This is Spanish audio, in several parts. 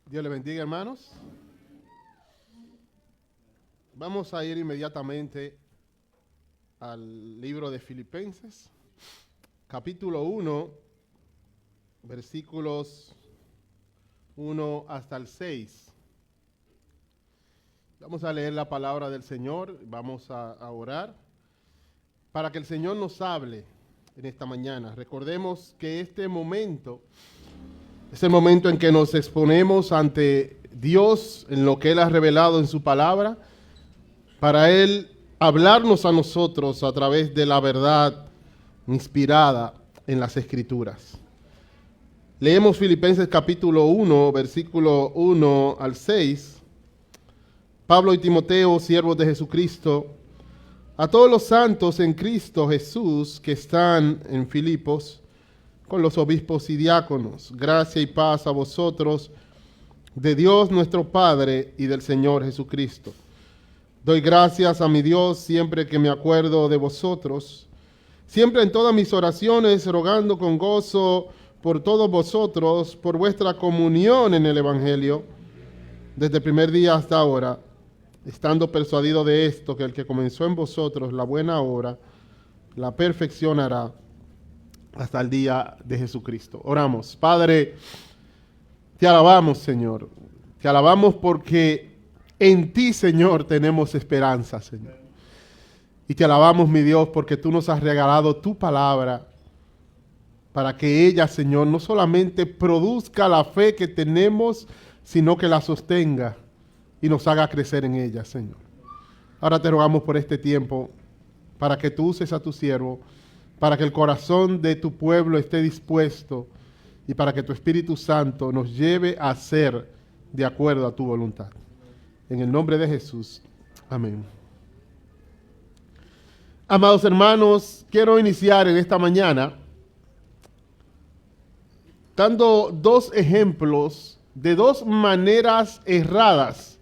Dios le bendiga, hermanos. Vamos a ir inmediatamente al libro de Filipenses, capítulo 1, versículos 1 hasta el 6. Vamos a leer la palabra del Señor, vamos a orar para que el Señor nos hable en esta mañana. Recordemos que este momento es el momento en que nos exponemos ante Dios en lo que Él ha revelado en su palabra, para Él hablarnos a nosotros a través de la verdad inspirada en las Escrituras. Leemos Filipenses capítulo 1, versículo 1 al 6. Pablo y Timoteo, siervos de Jesucristo, a todos los santos en Cristo Jesús que están en Filipos, con los obispos y diáconos, gracia y paz a vosotros, de Dios nuestro Padre y del Señor Jesucristo. Doy gracias a mi Dios siempre que me acuerdo de vosotros, siempre en todas mis oraciones, rogando con gozo por todos vosotros, por vuestra comunión en el Evangelio, desde el primer día hasta ahora, estando persuadido de esto, que el que comenzó en vosotros la buena obra, la perfeccionará hasta el día de Jesucristo. Oramos. Padre, te alabamos, Señor. Te alabamos porque en ti, Señor, tenemos esperanza, Señor. Y te alabamos, mi Dios, porque tú nos has regalado tu palabra para que ella, Señor, no solamente produzca la fe que tenemos, sino que la sostenga y nos haga crecer en ella, Señor. Ahora te rogamos por este tiempo, para que tú uses a tu siervo, para que el corazón de tu pueblo esté dispuesto y para que tu Espíritu Santo nos lleve a ser de acuerdo a tu voluntad. En el nombre de Jesús. Amén. Amados hermanos, quiero iniciar en esta mañana dando dos ejemplos de dos maneras erradas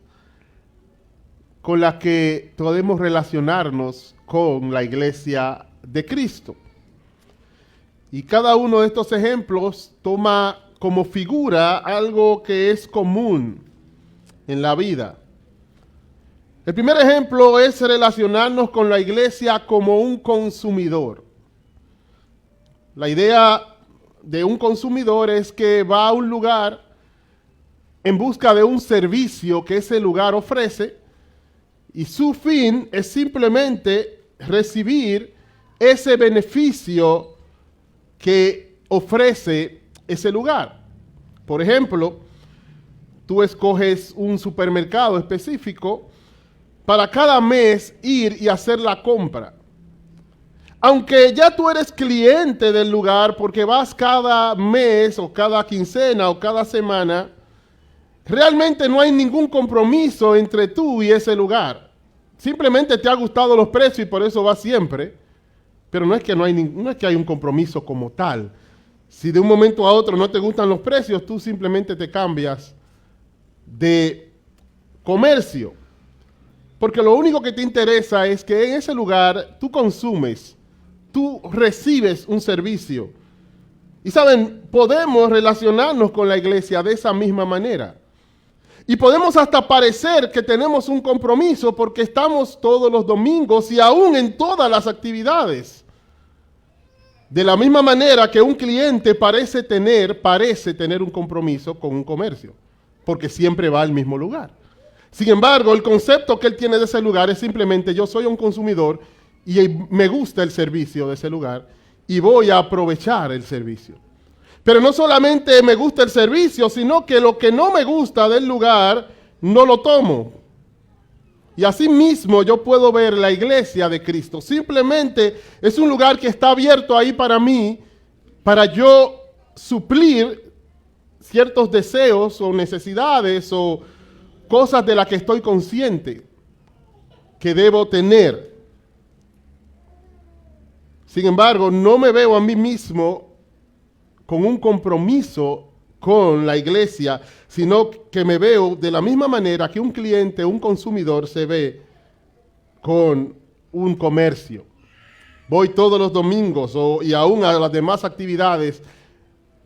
con las que podemos relacionarnos con la iglesia de Cristo. Y cada uno de estos ejemplos toma como figura algo que es común en la vida. El primer ejemplo es relacionarnos con la iglesia como un consumidor. La idea de un consumidor es que va a un lugar en busca de un servicio que ese lugar ofrece y su fin es simplemente recibir ese beneficio que ofrece ese lugar. Por ejemplo, tú escoges un supermercado específico para cada mes ir y hacer la compra. Aunque ya tú eres cliente del lugar porque vas cada mes o cada quincena o cada semana, realmente no hay ningún compromiso entre tú y ese lugar. Simplemente te ha gustado los precios y por eso vas siempre. Pero no es que no es que hay un compromiso como tal. Si de un momento a otro no te gustan los precios, tú simplemente te cambias de comercio. Porque lo único que te interesa es que en ese lugar tú consumes, tú recibes un servicio. Y saben, podemos relacionarnos con la iglesia de esa misma manera. Y podemos hasta parecer que tenemos un compromiso porque estamos todos los domingos y aún en todas las actividades. De la misma manera que un cliente parece tener un compromiso con un comercio, porque siempre va al mismo lugar. Sin embargo, el concepto que él tiene de ese lugar es simplemente: yo soy un consumidor y me gusta el servicio de ese lugar y voy a aprovechar el servicio. Pero no solamente me gusta el servicio, sino que lo que no me gusta del lugar, no lo tomo. Y así mismo yo puedo ver la iglesia de Cristo. Simplemente es un lugar que está abierto ahí para mí, para yo suplir ciertos deseos o necesidades o cosas de las que estoy consciente que debo tener. Sin embargo, no me veo a mí mismo con un compromiso con la iglesia, sino que me veo de la misma manera que un cliente, un consumidor se ve con un comercio. Voy todos los domingos y aún a las demás actividades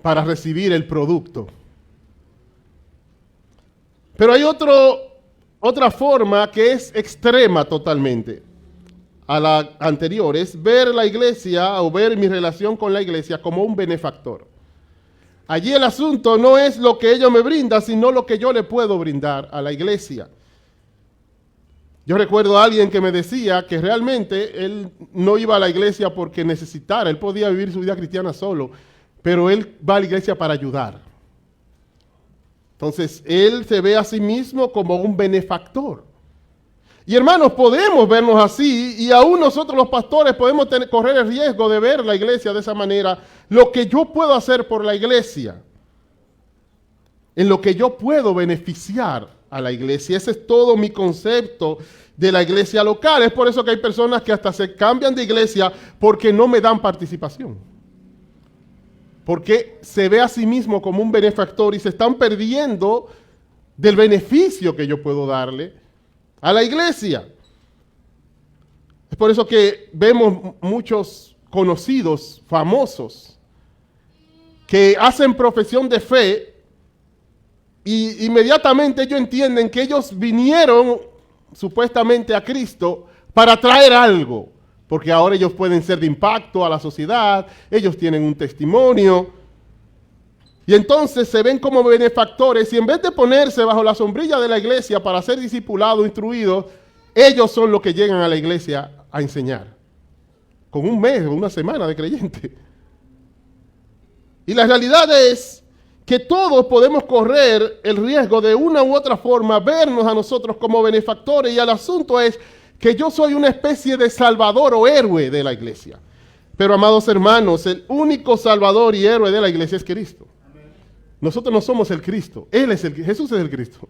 para recibir el producto. Pero hay otra forma que es extrema totalmente a la anterior, es ver la iglesia o ver mi relación con la iglesia como un benefactor. Allí el asunto no es lo que ellos me brindan, sino lo que yo le puedo brindar a la iglesia. Yo recuerdo a alguien que me decía que realmente él no iba a la iglesia porque necesitara, él podía vivir su vida cristiana solo, pero él va a la iglesia para ayudar. Entonces, él se ve a sí mismo como un benefactor. Y hermanos, podemos vernos así, y aún nosotros los pastores podemos correr el riesgo de ver la iglesia de esa manera. Lo que yo puedo hacer por la iglesia, en lo que yo puedo beneficiar a la iglesia. Ese es todo mi concepto de la iglesia local. Es por eso que hay personas que hasta se cambian de iglesia porque no me dan participación. Porque se ve a sí mismo como un benefactor y se están perdiendo del beneficio que yo puedo darle a la iglesia. Es por eso que vemos muchos conocidos, famosos, que hacen profesión de fe y inmediatamente ellos entienden que ellos vinieron supuestamente a Cristo para traer algo, porque ahora ellos pueden ser de impacto a la sociedad, ellos tienen un testimonio, y entonces se ven como benefactores, y en vez de ponerse bajo la sombrilla de la iglesia para ser discipulados, instruidos, ellos son los que llegan a la iglesia a enseñar, con un mes o una semana de creyente. Y la realidad es que todos podemos correr el riesgo de una u otra forma, vernos a nosotros como benefactores, y el asunto es que yo soy una especie de salvador o héroe de la iglesia. Pero, amados hermanos, el único salvador y héroe de la iglesia es Cristo. Nosotros no somos el Cristo, Jesús es el Cristo.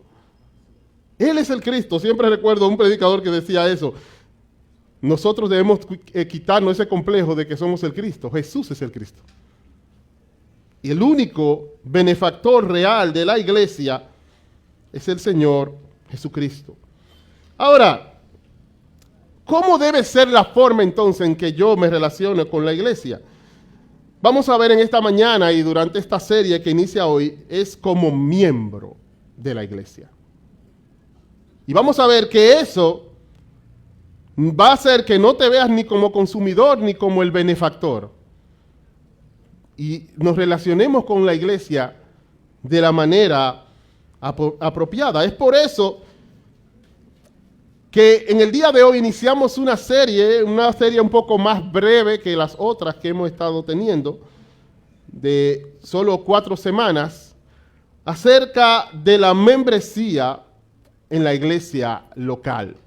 Él es el Cristo. Siempre recuerdo a un predicador que decía eso. Nosotros debemos quitarnos ese complejo de que somos el Cristo. Jesús es el Cristo. Y el único benefactor real de la iglesia es el Señor Jesucristo. Ahora, ¿cómo debe ser la forma entonces en que yo me relaciono con la iglesia? Vamos a ver en esta mañana y durante esta serie que inicia hoy, es como miembro de la iglesia. Y vamos a ver que eso va a hacer que no te veas ni como consumidor ni como el benefactor. Y nos relacionemos con la iglesia de la manera apropiada. Es por eso que en el día de hoy iniciamos una serie un poco más breve que las otras que hemos estado teniendo, de solo 4 semanas, acerca de la membresía en la iglesia local.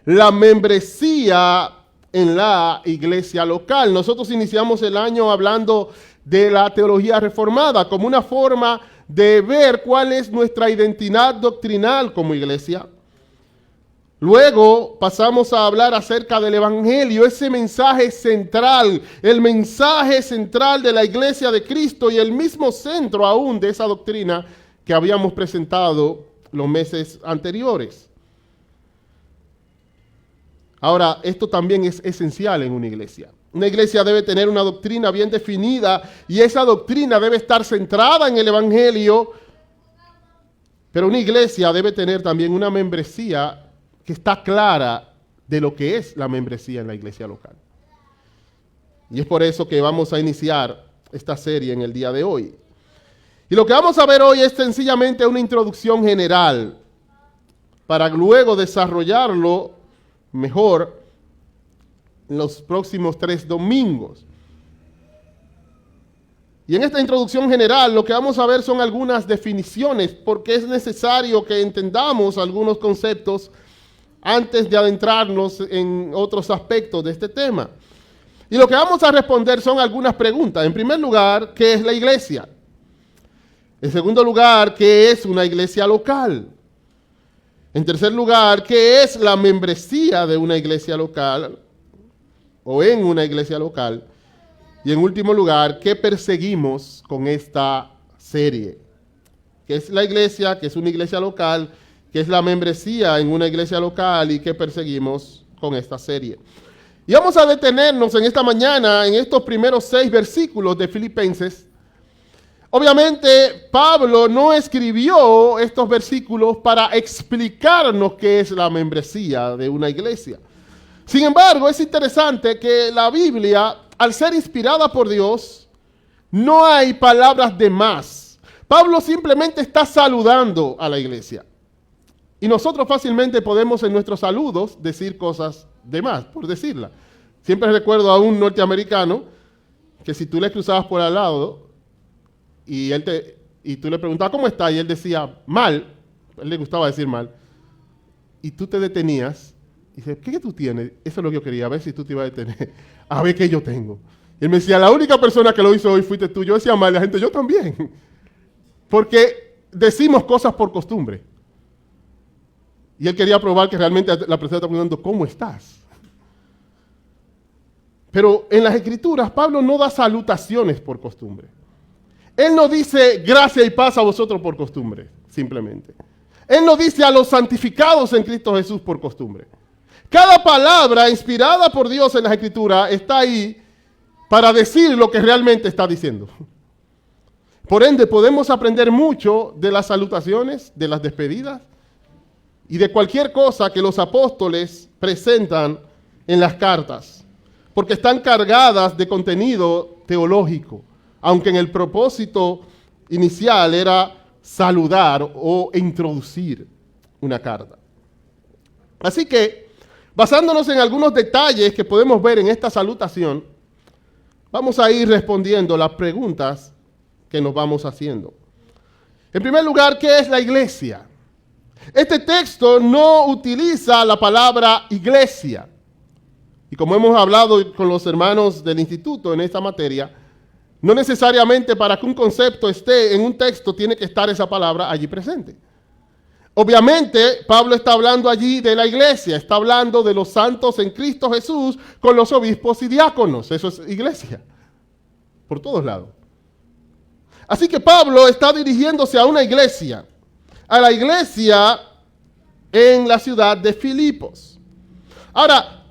La membresía en la iglesia local. Nosotros iniciamos el año hablando de la teología reformada como una forma de ver cuál es nuestra identidad doctrinal como iglesia. Luego pasamos a hablar acerca del evangelio, ese mensaje central, el mensaje central de la iglesia de Cristo y el mismo centro aún de esa doctrina que habíamos presentado los meses anteriores. Ahora, esto también es esencial en una iglesia. Una iglesia debe tener una doctrina bien definida y esa doctrina debe estar centrada en el evangelio, pero una iglesia debe tener también una membresía que está clara de lo que es la membresía en la iglesia local. Y es por eso que vamos a iniciar esta serie en el día de hoy. Y lo que vamos a ver hoy es sencillamente una introducción general para luego desarrollarlo mejor en los próximos 3 domingos. Y en esta introducción general lo que vamos a ver son algunas definiciones, porque es necesario que entendamos algunos conceptos antes de adentrarnos en otros aspectos de este tema. Y lo que vamos a responder son algunas preguntas. En primer lugar, ¿qué es la iglesia? En segundo lugar, ¿qué es una iglesia local? En tercer lugar, ¿qué es la membresía de una iglesia local o en una iglesia local? Y en último lugar, ¿qué perseguimos con esta serie? ¿Qué es la iglesia? ¿Qué es una iglesia local? ¿Qué es la membresía en una iglesia local? ¿Y qué perseguimos con esta serie? Y vamos a detenernos en esta mañana en estos primeros 6 versículos de Filipenses, Obviamente, Pablo no escribió estos versículos para explicarnos qué es la membresía de una iglesia. Sin embargo, es interesante que la Biblia, al ser inspirada por Dios, no hay palabras de más. Pablo simplemente está saludando a la iglesia. Y nosotros fácilmente podemos en nuestros saludos decir cosas de más, por decirla. Siempre recuerdo a un norteamericano que si tú le cruzabas por al lado y tú le preguntabas ¿cómo está? Y él decía mal, a él le gustaba decir mal, y tú te detenías y dices, ¿qué tú tienes? Eso es lo que yo quería, a ver si tú te ibas a detener, a ver qué yo tengo. Y él me decía, la única persona que lo hizo hoy fuiste tú. Yo decía mal, la gente, yo también. Porque decimos cosas por costumbre. Y él quería probar que realmente la persona está preguntando, ¿cómo estás? Pero en las Escrituras, Pablo no da salutaciones por costumbre. Él no dice gracia y paz a vosotros por costumbre, simplemente. Él no dice a los santificados en Cristo Jesús por costumbre. Cada palabra inspirada por Dios en las Escrituras está ahí para decir lo que realmente está diciendo. Por ende, podemos aprender mucho de las salutaciones, de las despedidas y de cualquier cosa que los apóstoles presentan en las cartas, porque están cargadas de contenido teológico, aunque en el propósito inicial era saludar o introducir una carta. Así que, basándonos en algunos detalles que podemos ver en esta salutación, vamos a ir respondiendo las preguntas que nos vamos haciendo. En primer lugar, ¿qué es la iglesia? Este texto no utiliza la palabra iglesia. Y como hemos hablado con los hermanos del instituto en esta materia, no necesariamente para que un concepto esté en un texto tiene que estar esa palabra allí presente. Obviamente, Pablo está hablando allí de la iglesia, está hablando de los santos en Cristo Jesús con los obispos y diáconos. Eso es iglesia, por todos lados. Así que Pablo está dirigiéndose a una iglesia, a la iglesia en la ciudad de Filipos. Ahora,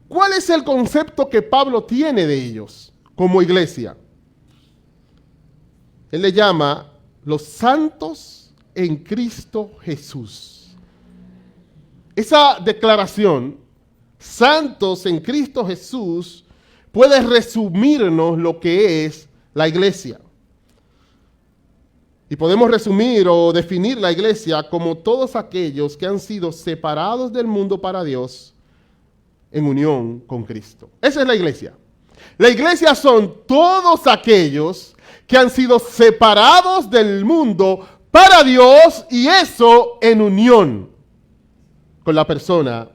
¿cuál es el concepto que Pablo tiene de ellos como iglesia? Él le llama los santos en Cristo Jesús. Esa declaración, santos en Cristo Jesús, puede resumirnos lo que es la iglesia. Y podemos resumir o definir la iglesia como todos aquellos que han sido separados del mundo para Dios en unión con Cristo. Esa es la iglesia. La iglesia son todos aquellos que han sido separados del mundo para Dios y eso en unión con la persona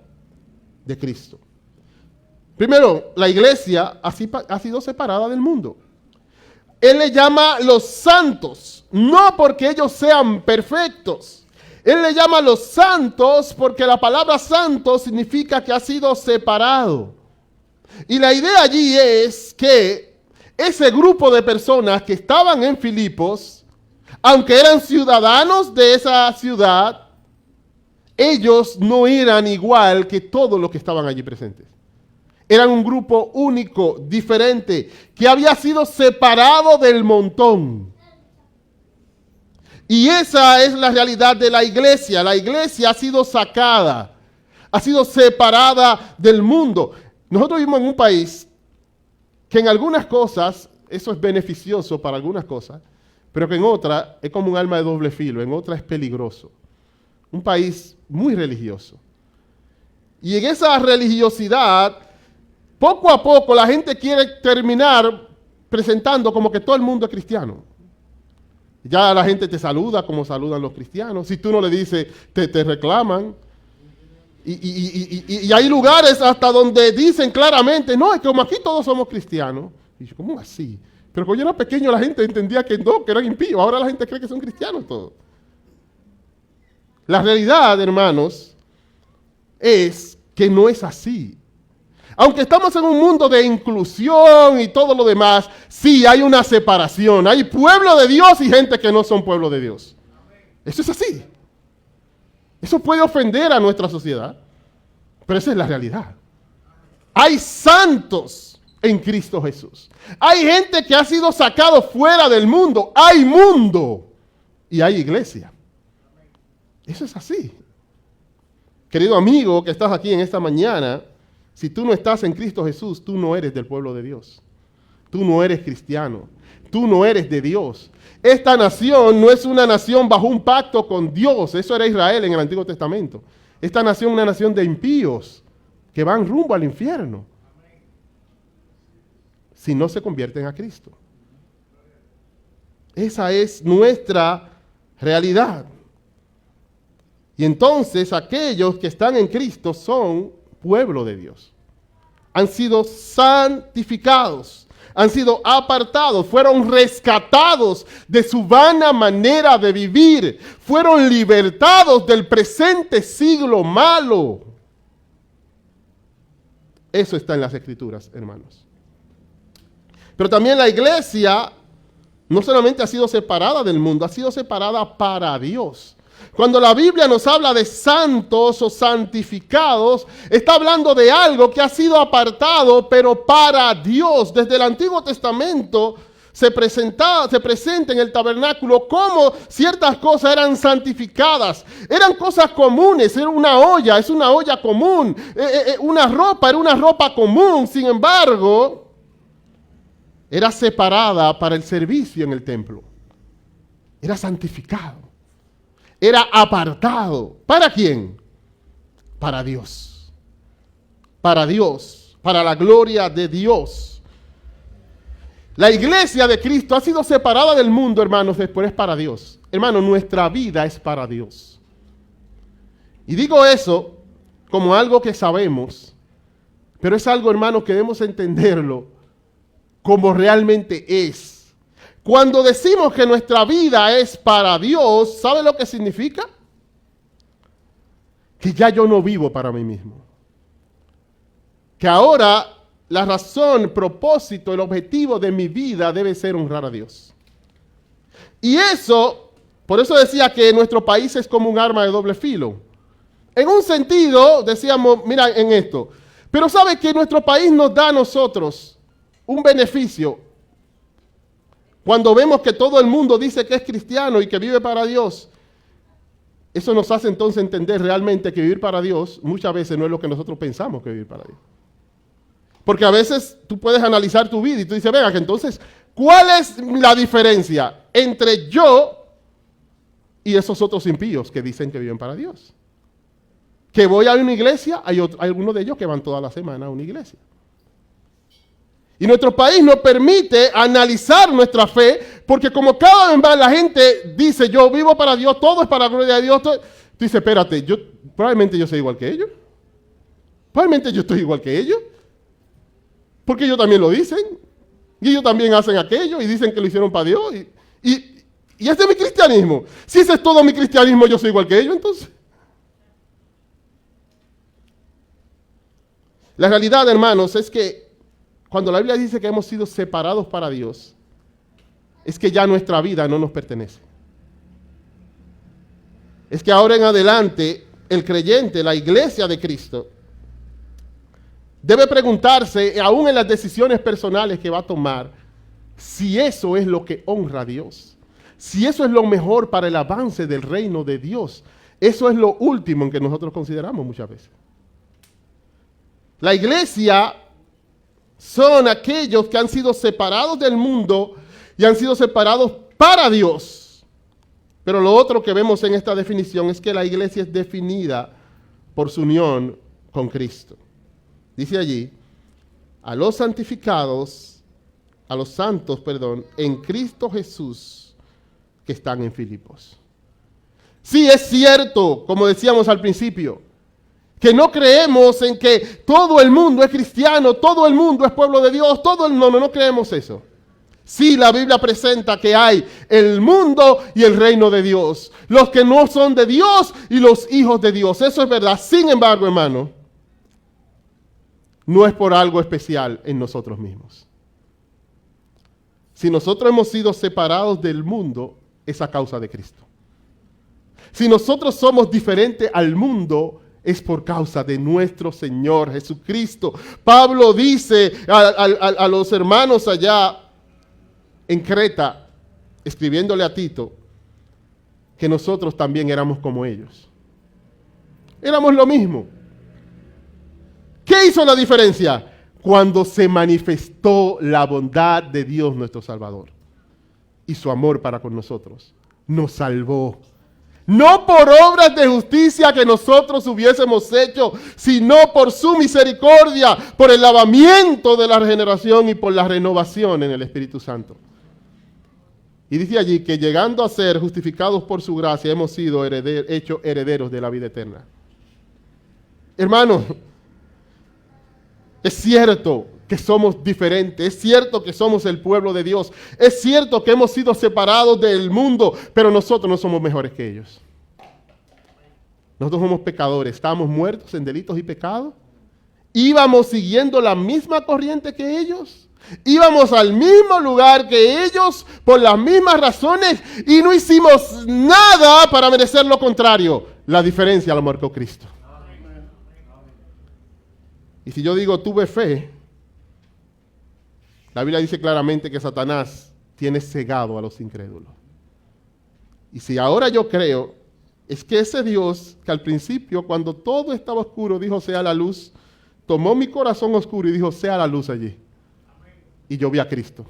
de Cristo. Primero, la iglesia ha sido separada del mundo. Él le llama los santos, no porque ellos sean perfectos. Él le llama los santos porque la palabra santo significa que ha sido separado. Y la idea allí es que ese grupo de personas que estaban en Filipos, aunque eran ciudadanos de esa ciudad, ellos no eran igual que todos los que estaban allí presentes. Eran un grupo único, diferente, que había sido separado del montón. Y esa es la realidad de la iglesia. La iglesia ha sido sacada, ha sido separada del mundo. Nosotros vivimos en un país que en algunas cosas, eso es beneficioso para algunas cosas, pero que en otras es como un arma de doble filo, en otras es peligroso. Un país muy religioso. Y en esa religiosidad, poco a poco la gente quiere terminar presentando como que todo el mundo es cristiano. Ya la gente te saluda como saludan los cristianos. Si tú no le dices, te reclaman. Y hay lugares hasta donde dicen claramente, no, es que como aquí todos somos cristianos. Y yo, ¿cómo así? Pero cuando yo era pequeño la gente entendía que no, que eran impíos. Ahora la gente cree que son cristianos todos. La realidad, hermanos, es que no es así. Aunque estamos en un mundo de inclusión y todo lo demás, sí hay una separación. Hay pueblo de Dios y gente que no son pueblo de Dios. Eso es así. Eso puede ofender a nuestra sociedad, pero esa es la realidad. Hay santos en Cristo Jesús. Hay gente que ha sido sacado fuera del mundo. Hay mundo y hay iglesia. Eso es así. Querido amigo que estás aquí en esta mañana, si tú no estás en Cristo Jesús, tú no eres del pueblo de Dios. Tú no eres cristiano. Tú no eres de Dios. Esta nación no es una nación bajo un pacto con Dios. Eso era Israel en el Antiguo Testamento. Esta nación es una nación de impíos que van rumbo al infierno si no se convierten a Cristo. Esa es nuestra realidad. Y entonces aquellos que están en Cristo son pueblo de Dios. Han sido santificados, han sido apartados, fueron rescatados de su vana manera de vivir, fueron libertados del presente siglo malo. Eso está en las Escrituras, hermanos. Pero también la iglesia no solamente ha sido separada del mundo, ha sido separada para Dios. Cuando la Biblia nos habla de santos o santificados, está hablando de algo que ha sido apartado, pero para Dios. Desde el Antiguo Testamento se presenta en el tabernáculo cómo ciertas cosas eran santificadas. Eran cosas comunes, era una olla, es una olla común. Una ropa, era una ropa común. Sin embargo, era separada para el servicio en el templo. Era santificado. Era apartado. ¿Para quién? Para Dios. Para Dios. Para la gloria de Dios. La iglesia de Cristo ha sido separada del mundo, hermanos, después es para Dios. Hermanos, nuestra vida es para Dios. Y digo eso como algo que sabemos, pero es algo, hermanos, que debemos entenderlo como realmente es. Cuando decimos que nuestra vida es para Dios, ¿sabe lo que significa? Que ya yo no vivo para mí mismo. Que ahora la razón, el propósito, el objetivo de mi vida debe ser honrar a Dios. Y eso, por eso decía que nuestro país es como un arma de doble filo. En un sentido, decíamos, mira en esto, pero ¿sabe que nuestro país nos da a nosotros un beneficio? Cuando vemos que todo el mundo dice que es cristiano y que vive para Dios, eso nos hace entonces entender realmente que vivir para Dios muchas veces no es lo que nosotros pensamos que vivir para Dios. Porque a veces tú puedes analizar tu vida y tú dices, venga, que entonces, ¿cuál es la diferencia entre yo y esos otros impíos que dicen que viven para Dios? Que voy a una iglesia, hay algunos de ellos que van toda la semana a una iglesia. Y nuestro país nos permite analizar nuestra fe, porque como cada vez más la gente dice, yo vivo para Dios, todo es para la gloria de Dios. Tú dices, espérate, probablemente yo soy igual que ellos. Probablemente yo estoy igual que ellos. Porque ellos también lo dicen. Y ellos también hacen aquello y dicen que lo hicieron para Dios. Y ese es mi cristianismo. Si ese es todo mi cristianismo, yo soy igual que ellos, entonces. La realidad, hermanos, es que cuando la Biblia dice que hemos sido separados para Dios, es que ya nuestra vida no nos pertenece. Es que ahora en adelante el creyente, la iglesia de Cristo, debe preguntarse, aún en las decisiones personales que va a tomar, si eso es lo que honra a Dios. Si eso es lo mejor para el avance del reino de Dios. Eso es lo último en que nosotros consideramos muchas veces. La iglesia son aquellos que han sido separados del mundo y han sido separados para Dios. Pero lo otro que vemos en esta definición es que la iglesia es definida por su unión con Cristo. Dice allí, a los santificados, a los santos, en Cristo Jesús que están en Filipos. Sí, es cierto, como decíamos al principio, que no creemos en que todo el mundo es cristiano, todo el mundo es pueblo de Dios, no creemos eso. Sí, la Biblia presenta que hay el mundo y el reino de Dios, los que no son de Dios y los hijos de Dios, eso es verdad. Sin embargo, hermano, no es por algo especial en nosotros mismos. Si nosotros hemos sido separados del mundo, es a causa de Cristo. Si nosotros somos diferentes al mundo, es por causa de nuestro Señor Jesucristo. Pablo dice a los hermanos allá en Creta, escribiéndole a Tito, que nosotros también éramos como ellos. Éramos lo mismo. ¿Qué hizo la diferencia? Cuando se manifestó la bondad de Dios nuestro Salvador y su amor para con nosotros. Nos salvó. No por obras de justicia que nosotros hubiésemos hecho, sino por su misericordia, por el lavamiento de la regeneración y por la renovación en el Espíritu Santo. Y dice allí que llegando a ser justificados por su gracia, hemos sido hechos herederos de la vida eterna. Hermanos, es cierto que somos diferentes, es cierto que somos el pueblo de Dios, es cierto que hemos sido separados del mundo, pero nosotros no somos mejores que ellos. Nosotros somos pecadores, estábamos muertos en delitos y pecados, íbamos siguiendo la misma corriente que ellos, íbamos al mismo lugar que ellos por las mismas razones y no hicimos nada para merecer lo contrario. La diferencia la marcó Cristo. Y si yo digo tuve fe, la Biblia dice claramente que Satanás tiene cegado a los incrédulos. Y si ahora yo creo, es que ese Dios que al principio, cuando todo estaba oscuro, dijo sea la luz, tomó mi corazón oscuro y dijo sea la luz allí. Y yo vi a Cristo.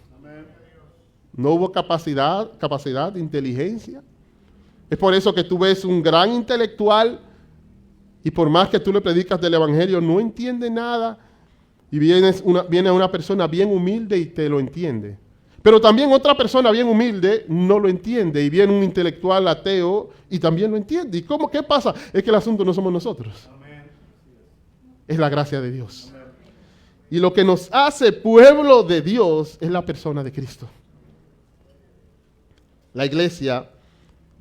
No hubo capacidad, inteligencia. Es por eso que tú ves un gran intelectual y por más que tú le predicas del evangelio, no entiende nada. Y viene una persona bien humilde y te lo entiende. Pero también otra persona bien humilde no lo entiende. Y viene un intelectual ateo y también lo entiende. ¿Y cómo? ¿Qué pasa? Es que el asunto no somos nosotros. Es la gracia de Dios. Y lo que nos hace pueblo de Dios es la persona de Cristo. La iglesia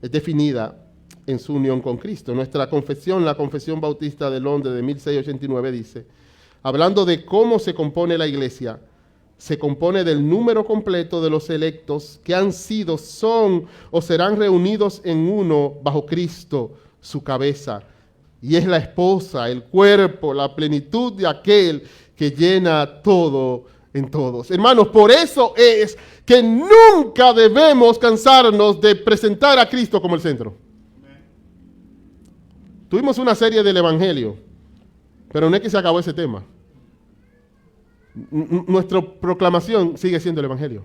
es definida en su unión con Cristo. Nuestra confesión, la Confesión Bautista de Londres de 1689 dice, hablando de cómo se compone la iglesia, se compone del número completo de los electos que han sido, son o serán reunidos en uno bajo Cristo, su cabeza. Y es la esposa, el cuerpo, la plenitud de aquel que llena todo en todos. Hermanos, por eso es que nunca debemos cansarnos de presentar a Cristo como el centro. Tuvimos una serie del Evangelio, pero no es que se acabó ese tema. Nuestra proclamación sigue siendo el Evangelio.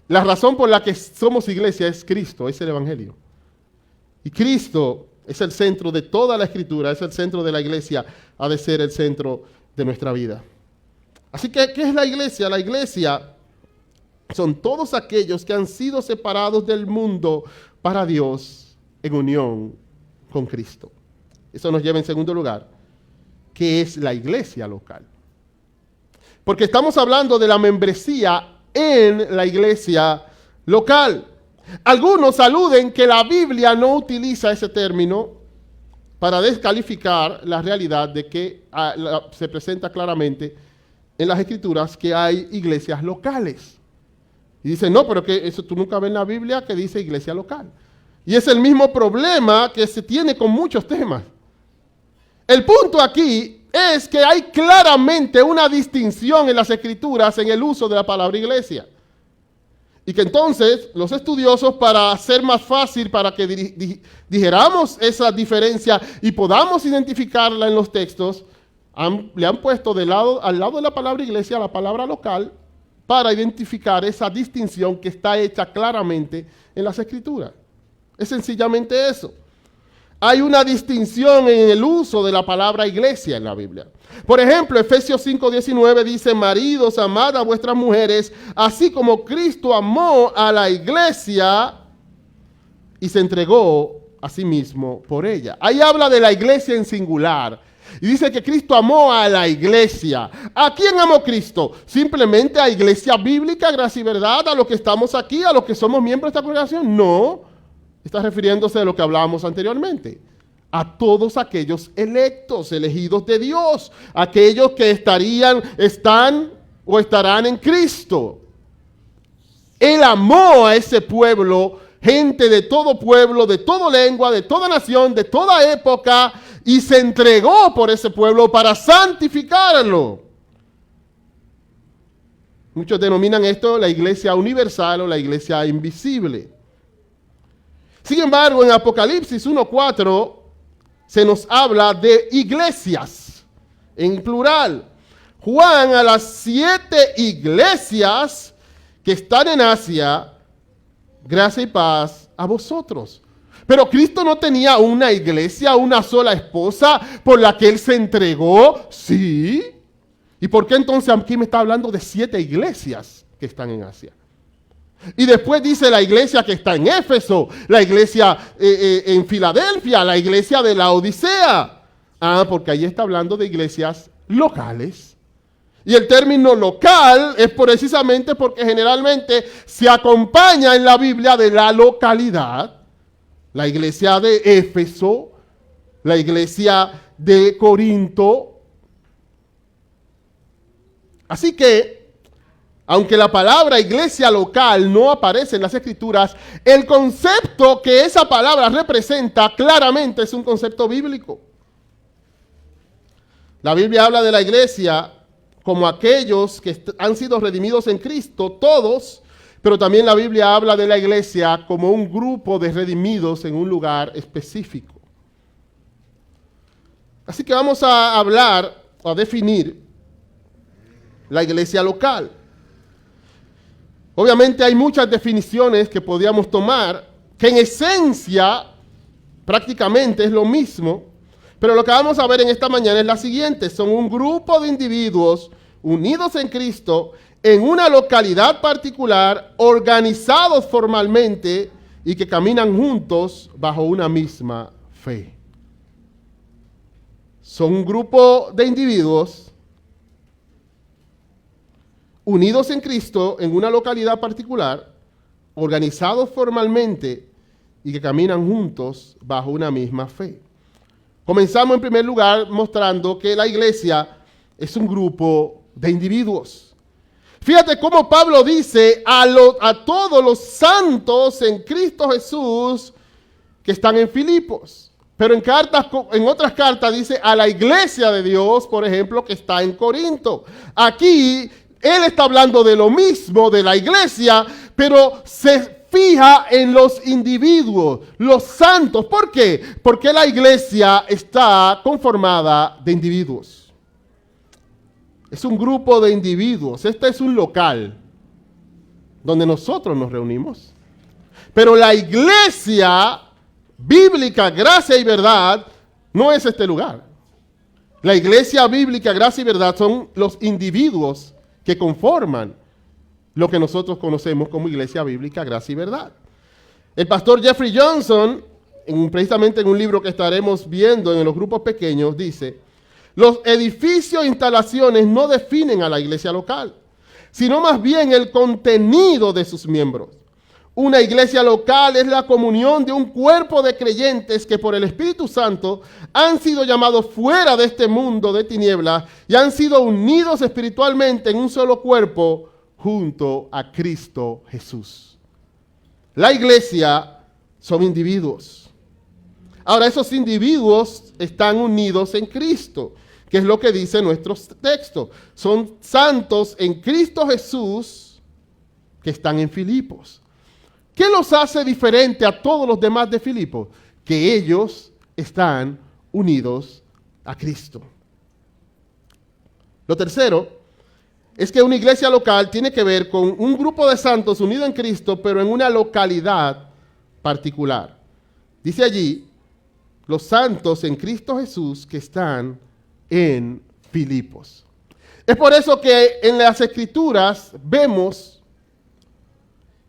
La razón por la que somos iglesia es Cristo, es el Evangelio. Y Cristo es el centro de toda la Escritura, es el centro de la iglesia, ha de ser el centro de nuestra vida. Así que, ¿qué es la iglesia? La iglesia son todos aquellos que han sido separados del mundo para Dios en unión con Cristo. Eso nos lleva en segundo lugar, ¿qué es la iglesia local? Porque estamos hablando de la membresía en la iglesia local. Algunos aluden que la Biblia no utiliza ese término para descalificar la realidad de que se presenta claramente en las Escrituras que hay iglesias locales. Y dicen, no, pero que eso tú nunca ves en la Biblia que dice iglesia local. Y es el mismo problema que se tiene con muchos temas. El punto aquí es que hay claramente una distinción en las Escrituras en el uso de la palabra iglesia. Y que entonces los estudiosos, para hacer más fácil, para que dijéramos esa diferencia y podamos identificarla en los textos, le han puesto al lado de la palabra iglesia la palabra local para identificar esa distinción que está hecha claramente en las Escrituras. Es sencillamente eso. Hay una distinción en el uso de la palabra iglesia en la Biblia. Por ejemplo, Efesios 5:19 dice, maridos, amad a vuestras mujeres, así como Cristo amó a la iglesia y se entregó a sí mismo por ella. Ahí habla de la iglesia en singular. Y dice que Cristo amó a la iglesia. ¿A quién amó Cristo? Simplemente a iglesia bíblica, gracia y verdad, a los que estamos aquí, a los que somos miembros de esta congregación. No. Está refiriéndose a lo que hablábamos anteriormente. A todos aquellos electos, elegidos de Dios. Aquellos que están o estarán en Cristo. Él amó a ese pueblo, gente de todo pueblo, de toda lengua, de toda nación, de toda época. y se entregó por ese pueblo para santificarlo. Muchos denominan esto la iglesia universal o la iglesia invisible. Sin embargo, en Apocalipsis 1:4 se nos habla de iglesias en plural. Juan a las 7 iglesias que están en Asia, gracia y paz a vosotros. Pero Cristo no tenía una iglesia, una sola esposa por la que Él se entregó. Sí. ¿Y por qué entonces aquí me está hablando de 7 iglesias que están en Asia? Y después dice la iglesia que está en Éfeso, la iglesia en Filadelfia, la iglesia de la Odisea. Porque ahí está hablando de iglesias locales. Y el término local es precisamente porque generalmente se acompaña en la Biblia de la localidad. La iglesia de Éfeso, la iglesia de Corinto. Así que, aunque la palabra iglesia local no aparece en las Escrituras, el concepto que esa palabra representa claramente es un concepto bíblico. La Biblia habla de la iglesia como aquellos que han sido redimidos en Cristo, todos, pero también la Biblia habla de la iglesia como un grupo de redimidos en un lugar específico. Así que vamos a hablar, a definir la iglesia local. Obviamente hay muchas definiciones que podríamos tomar, que en esencia prácticamente es lo mismo, pero lo que vamos a ver en esta mañana es la siguiente: son un grupo de individuos unidos en Cristo en una localidad particular, organizados formalmente y que caminan juntos bajo una misma fe. Son un grupo de individuos unidos en Cristo en una localidad particular, organizados formalmente y que caminan juntos bajo una misma fe. Comenzamos en primer lugar mostrando que la iglesia es un grupo de individuos. Fíjate cómo Pablo dice a todos los santos en Cristo Jesús que están en Filipos. Pero en otras cartas dice a la iglesia de Dios, por ejemplo, que está en Corinto. Aquí él está hablando de lo mismo, de la iglesia, pero se fija en los individuos, los santos. ¿Por qué? Porque la iglesia está conformada de individuos. Es un grupo de individuos. Este es un local donde nosotros nos reunimos. Pero la iglesia bíblica, gracia y verdad, no es este lugar. La iglesia bíblica, gracia y verdad son los individuos que conforman lo que nosotros conocemos como iglesia bíblica, gracia y verdad. El pastor Jeffrey Johnson, precisamente en un libro que estaremos viendo en los grupos pequeños, dice: los edificios e instalaciones no definen a la iglesia local, sino más bien el contenido de sus miembros. Una iglesia local es la comunión de un cuerpo de creyentes que por el Espíritu Santo han sido llamados fuera de este mundo de tinieblas y han sido unidos espiritualmente en un solo cuerpo junto a Cristo Jesús. La iglesia son individuos. Ahora, esos individuos están unidos en Cristo, que es lo que dice nuestro texto. Son santos en Cristo Jesús que están en Filipos. ¿Qué los hace diferente a todos los demás de Filipos? Que ellos están unidos a Cristo. Lo tercero es que una iglesia local tiene que ver con un grupo de santos unidos en Cristo, pero en una localidad particular. Dice allí, los santos en Cristo Jesús que están en Filipos. Es por eso que en las Escrituras vemos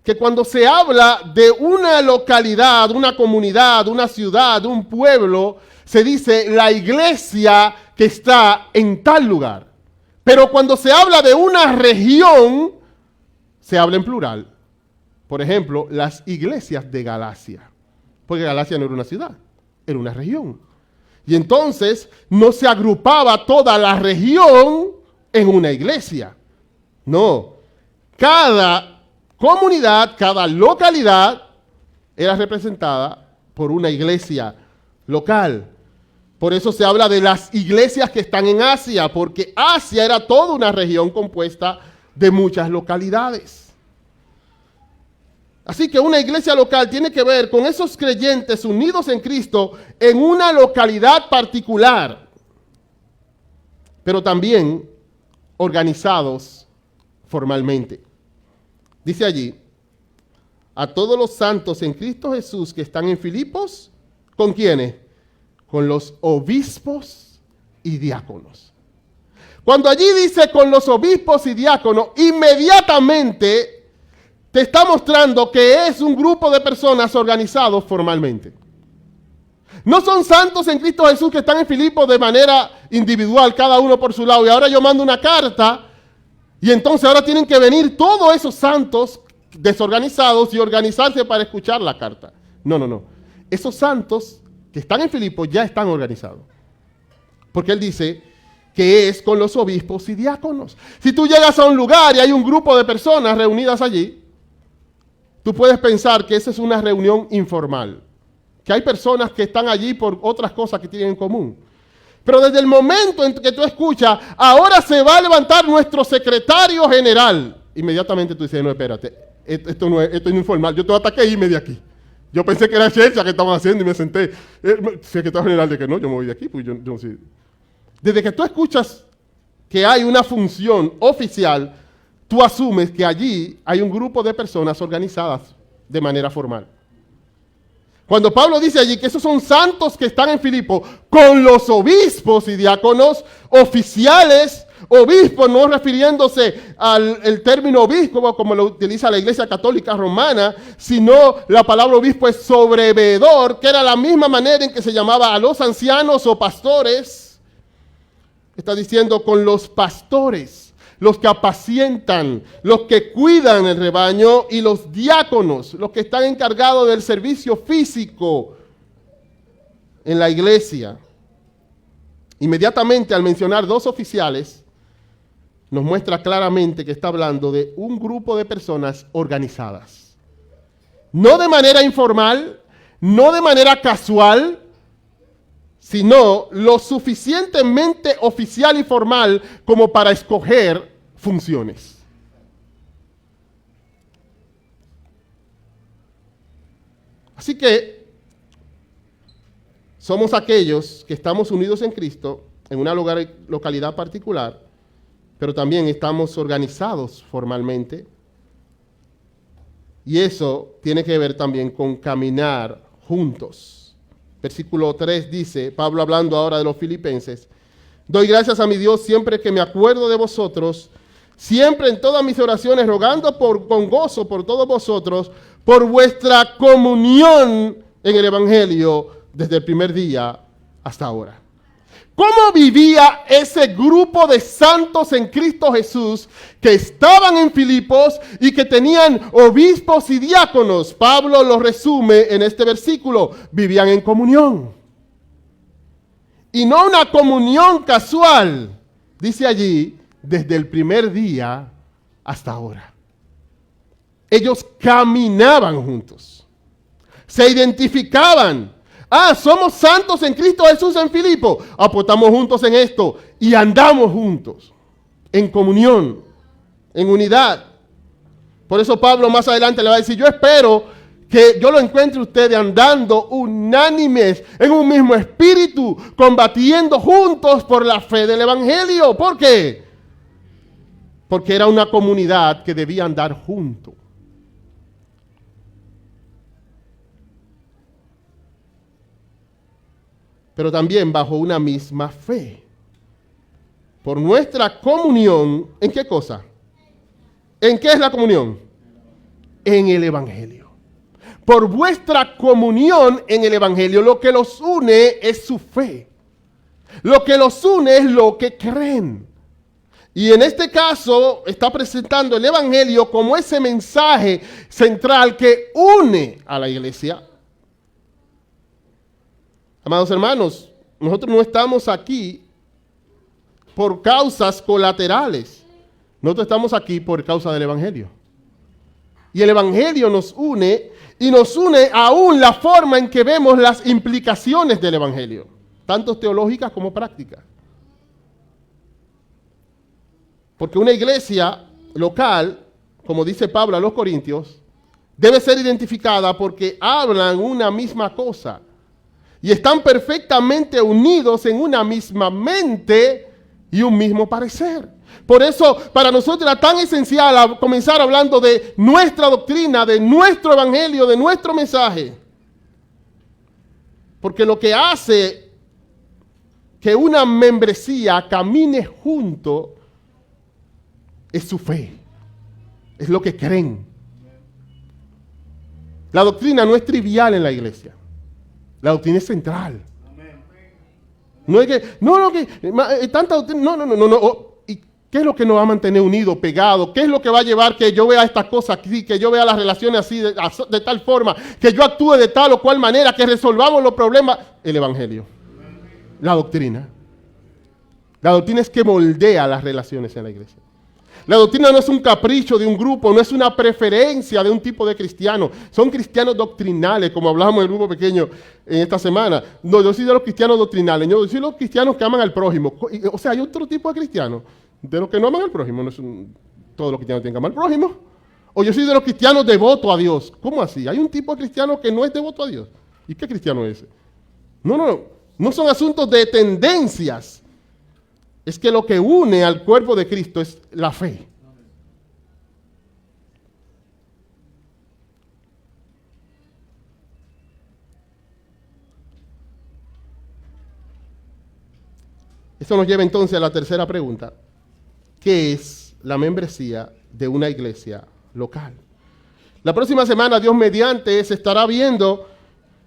que cuando se habla de una localidad, una comunidad, una ciudad, un pueblo, se dice la iglesia que está en tal lugar. Pero cuando se habla de una región, se habla en plural. Por ejemplo, las iglesias de Galacia. Porque Galacia no era una ciudad, era una región. Y entonces no se agrupaba toda la región en una iglesia. No. Cada comunidad, cada localidad era representada por una iglesia local. Por eso se habla de las iglesias que están en Asia, porque Asia era toda una región compuesta de muchas localidades. Así que una iglesia local tiene que ver con esos creyentes unidos en Cristo en una localidad particular, pero también organizados formalmente. Dice allí, a todos los santos en Cristo Jesús que están en Filipos, ¿con quiénes? Con los obispos y diáconos. Cuando allí dice con los obispos y diáconos, inmediatamente te está mostrando que es un grupo de personas organizados formalmente. No son santos en Cristo Jesús que están en Filipos de manera individual, cada uno por su lado. Y ahora yo mando una carta y entonces ahora tienen que venir todos esos santos desorganizados y organizarse para escuchar la carta. No. Esos santos que están en Filipos ya están organizados. Porque él dice que es con los obispos y diáconos. Si tú llegas a un lugar y hay un grupo de personas reunidas allí, tú puedes pensar que esa es una reunión informal, que hay personas que están allí por otras cosas que tienen en común. Pero desde el momento en que tú escuchas, ahora se va a levantar nuestro secretario general, inmediatamente tú dices, no, espérate, esto no es informal, yo te ataqué y irme de aquí. Yo pensé que era Chelsea que estaban haciendo y me senté. Secretario general de que no, yo me voy de aquí, pues yo no sé. Desde que tú escuchas que hay una función oficial, tú asumes que allí hay un grupo de personas organizadas de manera formal. Cuando Pablo dice allí que esos son santos que están en Filipo con los obispos y diáconos oficiales, obispos no refiriéndose al término obispo como lo utiliza la Iglesia Católica Romana, sino la palabra obispo es sobreveedor, que era la misma manera en que se llamaba a los ancianos o pastores. Está diciendo con los pastores, los que apacientan, los que cuidan el rebaño, y los diáconos, los que están encargados del servicio físico en la iglesia. Inmediatamente al mencionar dos oficiales, nos muestra claramente que está hablando de un grupo de personas organizadas. No de manera informal, no de manera casual, sino lo suficientemente oficial y formal como para escoger funciones. Así que somos aquellos que estamos unidos en Cristo en una localidad particular, pero también estamos organizados formalmente. Y eso tiene que ver también con caminar juntos. Versículo 3 dice, Pablo hablando ahora de los filipenses, doy gracias a mi Dios siempre que me acuerdo de vosotros, siempre en todas mis oraciones, rogando con gozo por todos vosotros, por vuestra comunión en el Evangelio desde el primer día hasta ahora. ¿Cómo vivía ese grupo de santos en Cristo Jesús que estaban en Filipos y que tenían obispos y diáconos? Pablo lo resume en este versículo. Vivían en comunión. Y no una comunión casual, dice allí, desde el primer día hasta ahora. Ellos caminaban juntos. Se identificaban. Somos santos en Cristo Jesús en Filipo. Pues estamos juntos en esto y andamos juntos, en comunión, en unidad. Por eso Pablo más adelante le va a decir, yo espero que yo lo encuentre ustedes andando unánimes, en un mismo espíritu, combatiendo juntos por la fe del Evangelio. ¿Por qué? Porque era una comunidad que debía andar juntos. Pero también bajo una misma fe. Por nuestra comunión, ¿en qué cosa? ¿En qué es la comunión? En el Evangelio. Por vuestra comunión en el Evangelio, lo que los une es su fe. Lo que los une es lo que creen. Y en este caso está presentando el Evangelio como ese mensaje central que une a la iglesia. Amados hermanos, nosotros no estamos aquí por causas colaterales. Nosotros estamos aquí por causa del Evangelio. Y el Evangelio nos une, y nos une aún la forma en que vemos las implicaciones del Evangelio. tanto teológicas como prácticas. Porque una iglesia local, como dice Pablo a los Corintios, debe ser identificada porque hablan una misma cosa y están perfectamente unidos en una misma mente y un mismo parecer. Por eso, para nosotros era tan esencial comenzar hablando de nuestra doctrina, de nuestro evangelio, de nuestro mensaje. Porque lo que hace que una membresía camine junto es su fe, es lo que creen. La doctrina no es trivial en la iglesia, la doctrina es central. No es que, tanta doctrina, no. ¿Y qué es lo que nos va a mantener unidos, pegados? ¿Qué es lo que va a llevar que yo vea estas cosas aquí, que yo vea las relaciones así, de tal forma, que yo actúe de tal o cual manera, que resolvamos los problemas? El evangelio, la doctrina. La doctrina es que moldea las relaciones en la iglesia. La doctrina no es un capricho de un grupo, no es una preferencia de un tipo de cristiano. Son cristianos doctrinales, como hablábamos en el grupo pequeño en esta semana. No, yo soy de los cristianos doctrinales, yo soy de los cristianos que aman al prójimo. O sea, hay otro tipo de cristianos, de los que no aman al prójimo. No es todos los cristianos tienen que amar al prójimo. O yo soy de los cristianos devotos a Dios. ¿Cómo así? Hay un tipo de cristiano que no es devoto a Dios. ¿Y qué cristiano es ese? No son asuntos de tendencias. Es que lo que une al cuerpo de Cristo es la fe. Esto nos lleva entonces a la tercera pregunta. ¿Qué es la membresía de una iglesia local? La próxima semana, Dios mediante, se estará viendo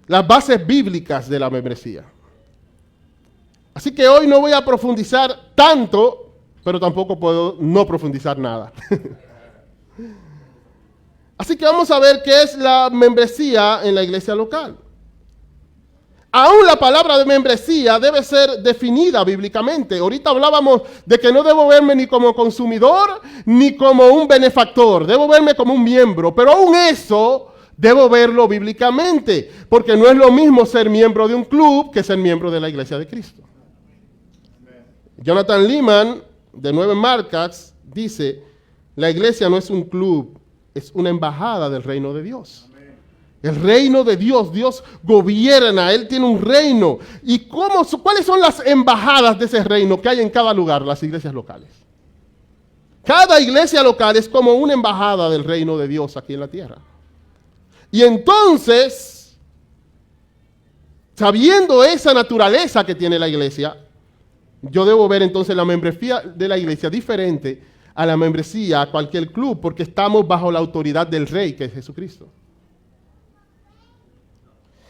las bases bíblicas de la membresía. Así que hoy no voy a profundizar tanto, pero tampoco puedo no profundizar nada. Así que vamos a ver qué es la membresía en la iglesia local. Aún la palabra de membresía debe ser definida bíblicamente. Ahorita hablábamos de que no debo verme ni como consumidor ni como un benefactor. Debo verme como un miembro, pero aún eso debo verlo bíblicamente, porque no es lo mismo ser miembro de un club que ser miembro de la iglesia de Cristo. Jonathan Leeman, de 9 Marcas, dice, la iglesia no es un club, es una embajada del reino de Dios. El reino de Dios, Dios gobierna, Él tiene un reino. ¿Y cuáles son las embajadas de ese reino que hay en cada lugar? Las iglesias locales. Cada iglesia local es como una embajada del reino de Dios aquí en la tierra. Y entonces, sabiendo esa naturaleza que tiene la iglesia, yo debo ver entonces la membresía de la iglesia diferente a la membresía a cualquier club, porque estamos bajo la autoridad del Rey, que es Jesucristo.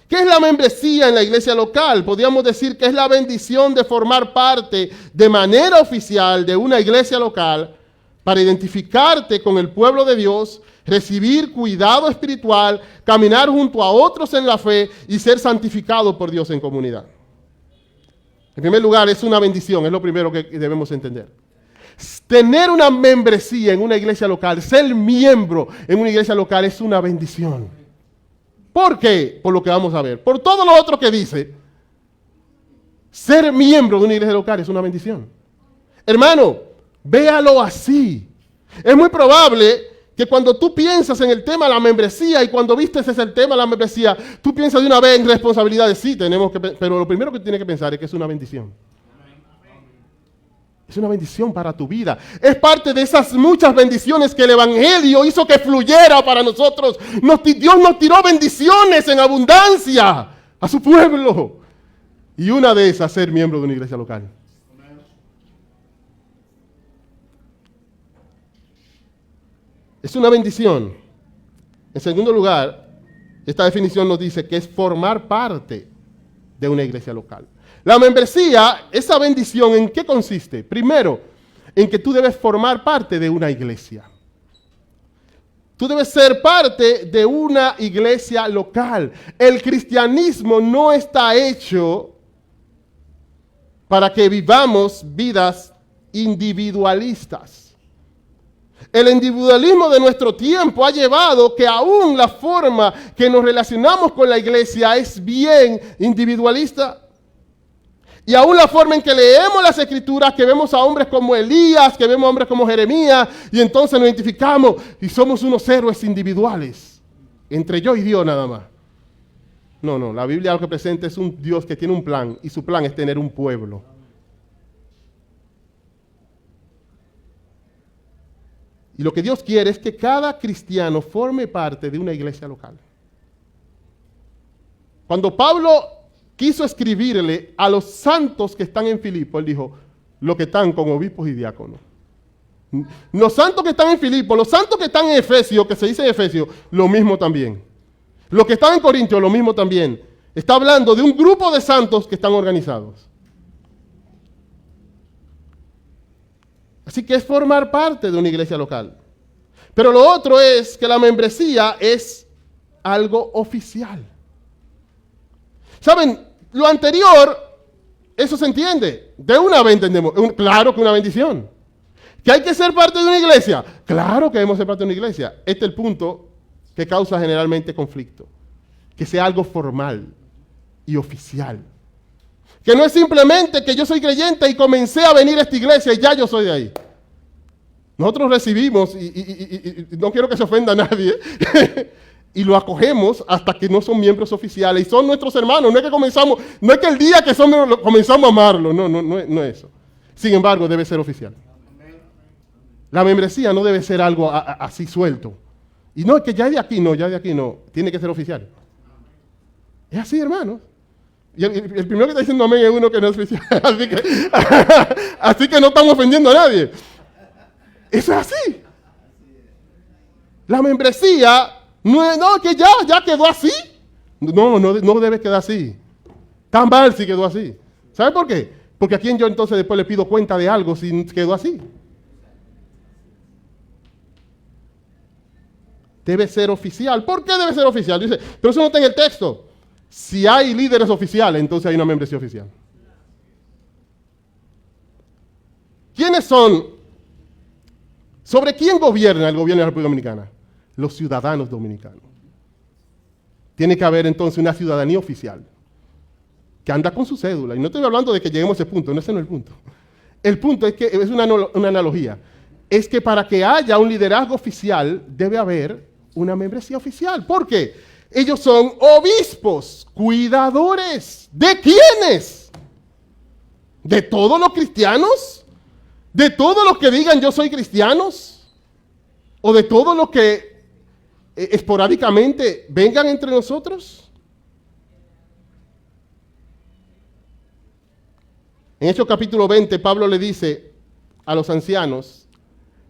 ¿Qué es la membresía en la iglesia local? Podríamos decir que es la bendición de formar parte de manera oficial de una iglesia local para identificarte con el pueblo de Dios, recibir cuidado espiritual, caminar junto a otros en la fe y ser santificado por Dios en comunidad. En primer lugar, es una bendición, es lo primero que debemos entender. Tener una membresía en una iglesia local, ser miembro en una iglesia local es una bendición. ¿Por qué? Por lo que vamos a ver. Por todo lo otro que dice, ser miembro de una iglesia local es una bendición. Hermano, véalo así. Es muy probable que cuando tú piensas en el tema de la membresía y cuando vistes ese tema de la membresía, tú piensas de una vez en responsabilidades. Sí, pero lo primero que tienes que pensar es que es una bendición. Es una bendición para tu vida. Es parte de esas muchas bendiciones que el Evangelio hizo que fluyera para nosotros. Dios nos tiró bendiciones en abundancia a su pueblo. Y una de esas, ser miembro de una iglesia local. Es una bendición. En segundo lugar, esta definición nos dice que es formar parte de una iglesia local. La membresía, esa bendición, ¿en qué consiste? Primero, en que tú debes formar parte de una iglesia. Tú debes ser parte de una iglesia local. El cristianismo no está hecho para que vivamos vidas individualistas. El individualismo de nuestro tiempo ha llevado que aún la forma que nos relacionamos con la iglesia es bien individualista. Y aún la forma en que leemos las Escrituras, que vemos a hombres como Elías, que vemos a hombres como Jeremías, y entonces nos identificamos y somos unos héroes individuales, entre yo y Dios nada más. No, la Biblia lo que presenta es un Dios que tiene un plan, y su plan es tener un pueblo. Y lo que Dios quiere es que cada cristiano forme parte de una iglesia local. Cuando Pablo quiso escribirle a los santos que están en Filipo, él dijo, los que están con obispos y diáconos. Los santos que están en Filipo, los santos que están en Efesios, que se dice en Efesios, lo mismo también. Los que están en Corintios, lo mismo también. Está hablando de un grupo de santos que están organizados. Así que es formar parte de una iglesia local. Pero lo otro es que la membresía es algo oficial. ¿Saben? Lo anterior, eso se entiende. De una vez entendemos. Claro que una bendición. ¿Que hay que ser parte de una iglesia? Claro que debemos ser parte de una iglesia. Este es el punto que causa generalmente conflicto. Que sea algo formal y oficial. Que no es simplemente que yo soy creyente y comencé a venir a esta iglesia y ya yo soy de ahí. Nosotros recibimos, y no quiero que se ofenda a nadie, y lo acogemos hasta que no son miembros oficiales y son nuestros hermanos. No es que comenzamos, no es que el día que somos comenzamos a amarlo, no es eso. Sin embargo, debe ser oficial. La membresía no debe ser algo así suelto. Y no, es que ya de aquí no, tiene que ser oficial. Es así, hermano. Y el primero que está diciendo amén es uno que no es oficial. Así que no estamos ofendiendo a nadie. Eso es así. La membresía no, que ya quedó así. No debe quedar así. Tan mal si quedó así. ¿Sabe por qué? Porque a quién yo entonces después le pido cuenta de algo si quedó así. Debe ser oficial. ¿Por qué debe ser oficial? Dice, pero eso no está en el texto. Si hay líderes oficiales, entonces hay una membresía oficial. ¿Quiénes son? ¿Sobre quién gobierna el gobierno de la República Dominicana? Los ciudadanos dominicanos. Tiene que haber entonces una ciudadanía oficial que anda con su cédula. Y no estoy hablando de que lleguemos a ese punto, no, ese no es el punto. El punto es que es una analogía. Es que para que haya un liderazgo oficial debe haber una membresía oficial. ¿Por qué? Ellos son obispos, cuidadores. ¿De quiénes? ¿De todos los cristianos? ¿De todos los que digan yo soy cristianos? ¿O de todos los que esporádicamente vengan entre nosotros? En Hechos capítulo 20, Pablo le dice a los ancianos,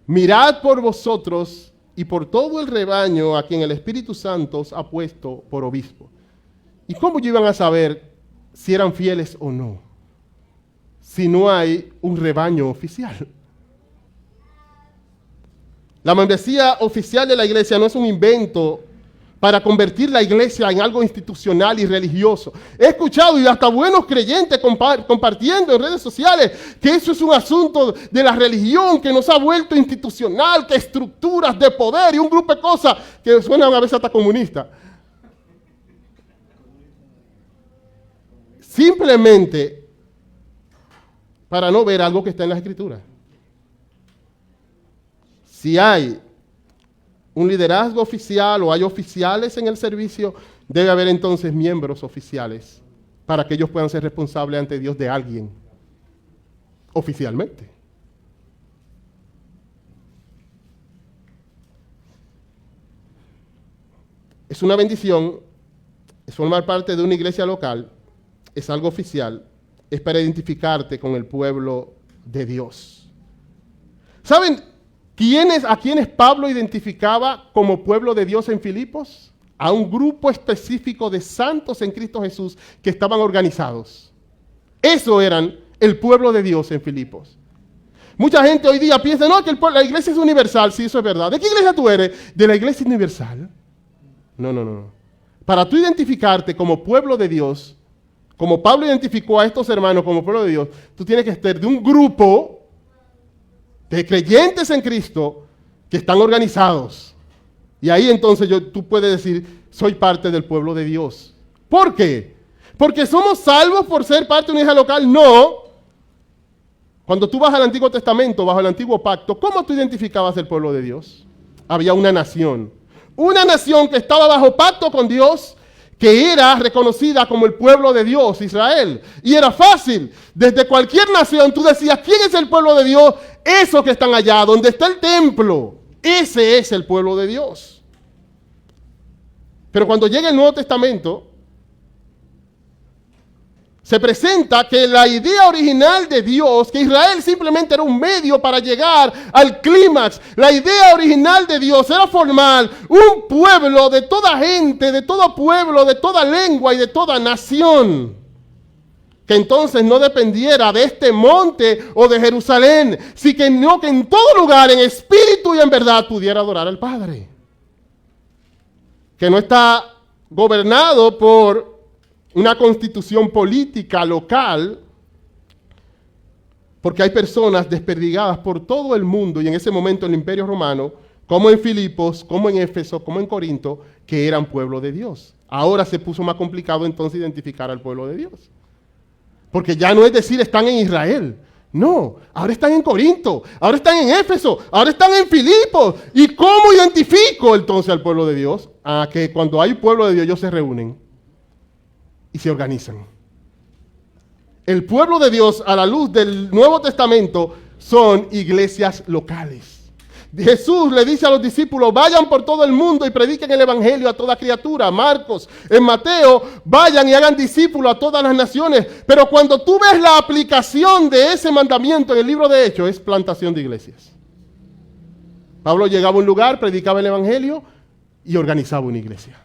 mirad por vosotros y por todo el rebaño a quien el Espíritu Santo os ha puesto por obispo. ¿Y cómo iban a saber si eran fieles o no? Si no hay un rebaño oficial. La membresía oficial de la iglesia no es un invento para convertir la iglesia en algo institucional y religioso. He escuchado y hasta buenos creyentes compartiendo en redes sociales que eso es un asunto de la religión que nos ha vuelto institucional, que estructuras de poder y un grupo de cosas que suenan a veces hasta comunistas. Simplemente para no ver algo que está en las Escrituras. Si hay un liderazgo oficial o hay oficiales en el servicio, debe haber entonces miembros oficiales para que ellos puedan ser responsables ante Dios de alguien oficialmente. Es una bendición, es formar parte de una iglesia local, es algo oficial, es para identificarte con el pueblo de Dios. ¿Saben a quiénes Pablo identificaba como pueblo de Dios en Filipos? A un grupo específico de santos en Cristo Jesús que estaban organizados. Eso eran el pueblo de Dios en Filipos. Mucha gente hoy día piensa, no, que la iglesia es universal. Sí, eso es verdad. ¿De qué iglesia tú eres? ¿De la iglesia universal? No. Para tú identificarte como pueblo de Dios, como Pablo identificó a estos hermanos como pueblo de Dios, tú tienes que ser de un grupo de creyentes en Cristo que están organizados. Y ahí entonces tú puedes decir, soy parte del pueblo de Dios. ¿Por qué? Porque somos salvos por ser parte de una iglesia local. No. Cuando tú vas al Antiguo Testamento, bajo el Antiguo Pacto, ¿cómo tú identificabas el pueblo de Dios? Había una nación que estaba bajo pacto con Dios, que era reconocida como el pueblo de Dios, Israel. Y era fácil. Desde cualquier nación tú decías, ¿quién es el pueblo de Dios? Esos que están allá, donde está el templo. Ese es el pueblo de Dios. Pero cuando llega el Nuevo Testamento, se presenta que la idea original de Dios, que Israel simplemente era un medio para llegar al clímax, la idea original de Dios era formar un pueblo de toda gente, de todo pueblo, de toda lengua y de toda nación, que entonces no dependiera de este monte o de Jerusalén, sino que en todo lugar, en espíritu y en verdad, pudiera adorar al Padre, que no está gobernado por una constitución política local, porque hay personas desperdigadas por todo el mundo y en ese momento el Imperio Romano, como en Filipos, como en Éfeso, como en Corinto, que eran pueblo de Dios. Ahora se puso más complicado entonces identificar al pueblo de Dios. Porque ya no es decir están en Israel. No, ahora están en Corinto, ahora están en Éfeso, ahora están en Filipos. ¿Y cómo identifico entonces al pueblo de Dios? Que cuando hay pueblo de Dios ellos se reúnen y se organizan. El pueblo de Dios a la luz del Nuevo Testamento son iglesias locales. Jesús le dice a los discípulos, vayan por todo el mundo y prediquen el evangelio a toda criatura. Marcos, en Mateo, vayan y hagan discípulos a todas las naciones. Pero cuando tú ves la aplicación de ese mandamiento en el libro de Hechos, es plantación de iglesias. Pablo llegaba a un lugar, predicaba el evangelio y organizaba una iglesia.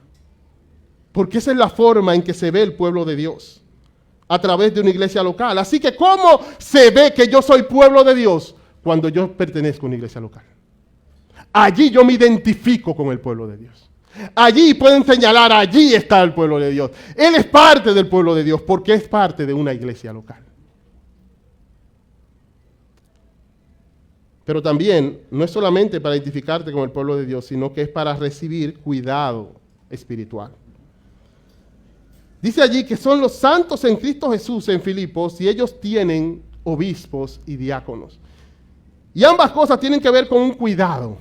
Porque esa es la forma en que se ve el pueblo de Dios, a través de una iglesia local. Así que, ¿cómo se ve que yo soy pueblo de Dios? Cuando yo pertenezco a una iglesia local. Allí yo me identifico con el pueblo de Dios. Allí pueden señalar, allí está el pueblo de Dios. Él es parte del pueblo de Dios porque es parte de una iglesia local. Pero también, no es solamente para identificarte con el pueblo de Dios, sino que es para recibir cuidado espiritual. Dice allí que son los santos en Cristo Jesús en Filipos y ellos tienen obispos y diáconos. Y ambas cosas tienen que ver con un cuidado.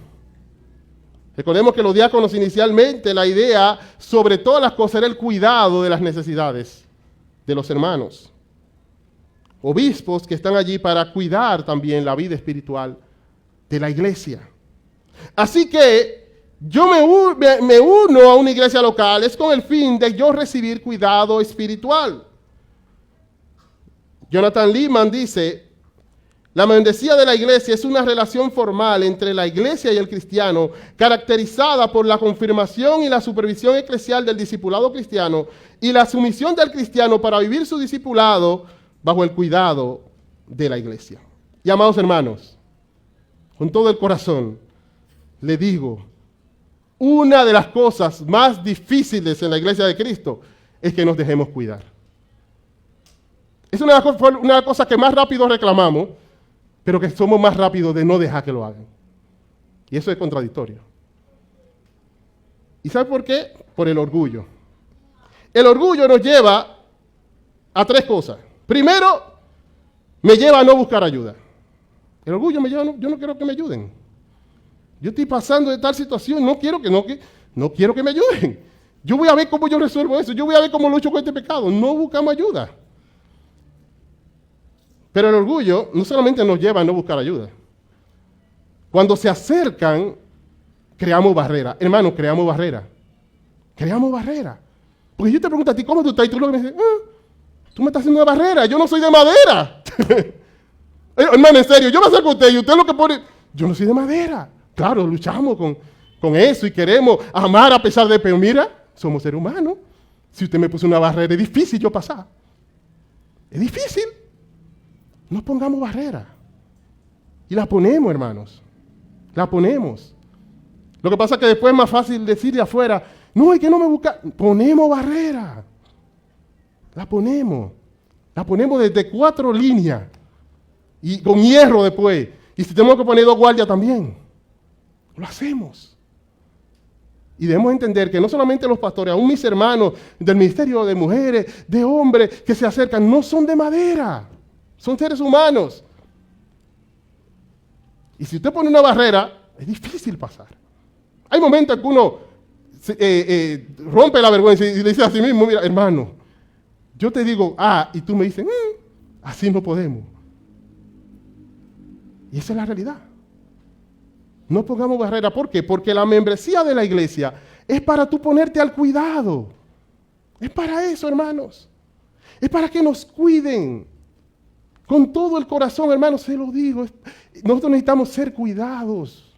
Recordemos que los diáconos inicialmente, la idea sobre todas las cosas era el cuidado de las necesidades de los hermanos. Obispos que están allí para cuidar también la vida espiritual de la iglesia. Así que yo me uno a una iglesia local, es con el fin de yo recibir cuidado espiritual. Jonathan Leeman dice, la membresía de la iglesia es una relación formal entre la iglesia y el cristiano, caracterizada por la confirmación y la supervisión eclesial del discipulado cristiano y la sumisión del cristiano para vivir su discipulado bajo el cuidado de la iglesia. Y amados hermanos, con todo el corazón, le digo, una de las cosas más difíciles en la iglesia de Cristo es que nos dejemos cuidar. Es una cosa que más rápido reclamamos, pero que somos más rápidos de no dejar que lo hagan. Y eso es contradictorio. ¿Y sabe por qué? Por el orgullo. El orgullo nos lleva a tres cosas. Primero, me lleva a no buscar ayuda. El orgullo me lleva yo no quiero que me ayuden. Yo estoy pasando de tal situación, no quiero que me ayuden. Yo voy a ver cómo yo resuelvo eso, yo voy a ver cómo lucho con este pecado. No buscamos ayuda. Pero el orgullo no solamente nos lleva a no buscar ayuda. Cuando se acercan, creamos barreras. Hermano, creamos barreras. Creamos barreras. Porque yo te pregunto a ti, ¿cómo tú estás? Y tú lo que me dices, tú me estás haciendo una barrera, yo no soy de madera. Hermano, en serio, yo me acerco a usted y usted lo que pone, yo no soy de madera. Claro, luchamos con eso y queremos amar a pesar de, pero mira, somos seres humanos. Si usted me puso una barrera, es difícil yo pasar. Es difícil. No pongamos barrera. Y la ponemos, hermanos. La ponemos. Lo que pasa es que después es más fácil decir de afuera, no, es que no me busca. Ponemos barrera. La ponemos. La ponemos desde 4 líneas. Y con hierro después. Y si tenemos que poner 2 guardias también. Lo hacemos. Y debemos entender que no solamente los pastores, aún mis hermanos del ministerio de mujeres, de hombres que se acercan, no son de madera, son seres humanos. Y si usted pone una barrera, es difícil pasar. Hay momentos en que uno rompe la vergüenza y le dice a sí mismo, mira, hermano, yo te digo y tú me dices, así no podemos. Y esa es la realidad. No pongamos barrera. ¿Por qué? Porque la membresía de la iglesia es para tú ponerte al cuidado. Es para eso, hermanos. Es para que nos cuiden. Con todo el corazón, hermanos, se lo digo. Nosotros necesitamos ser cuidados.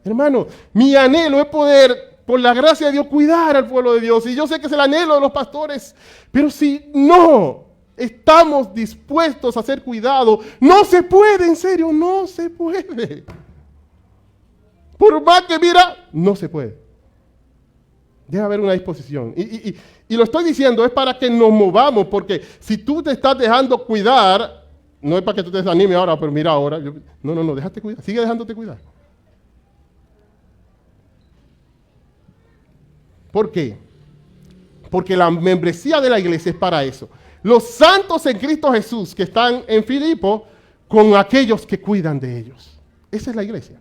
Hermano, mi anhelo es poder, por la gracia de Dios, cuidar al pueblo de Dios. Y yo sé que es el anhelo de los pastores. Pero si no estamos dispuestos a ser cuidados, no se puede, en serio, no se puede. Por más que mira, no se puede. Debe haber una disposición. Y lo estoy diciendo, es para que nos movamos, porque si tú te estás dejando cuidar, no es para que tú te desanimes ahora, pero mira ahora. No, déjate cuidar, sigue dejándote cuidar. ¿Por qué? Porque la membresía de la iglesia es para eso. Los santos en Cristo Jesús que están en Filipo con aquellos que cuidan de ellos. Esa es la iglesia.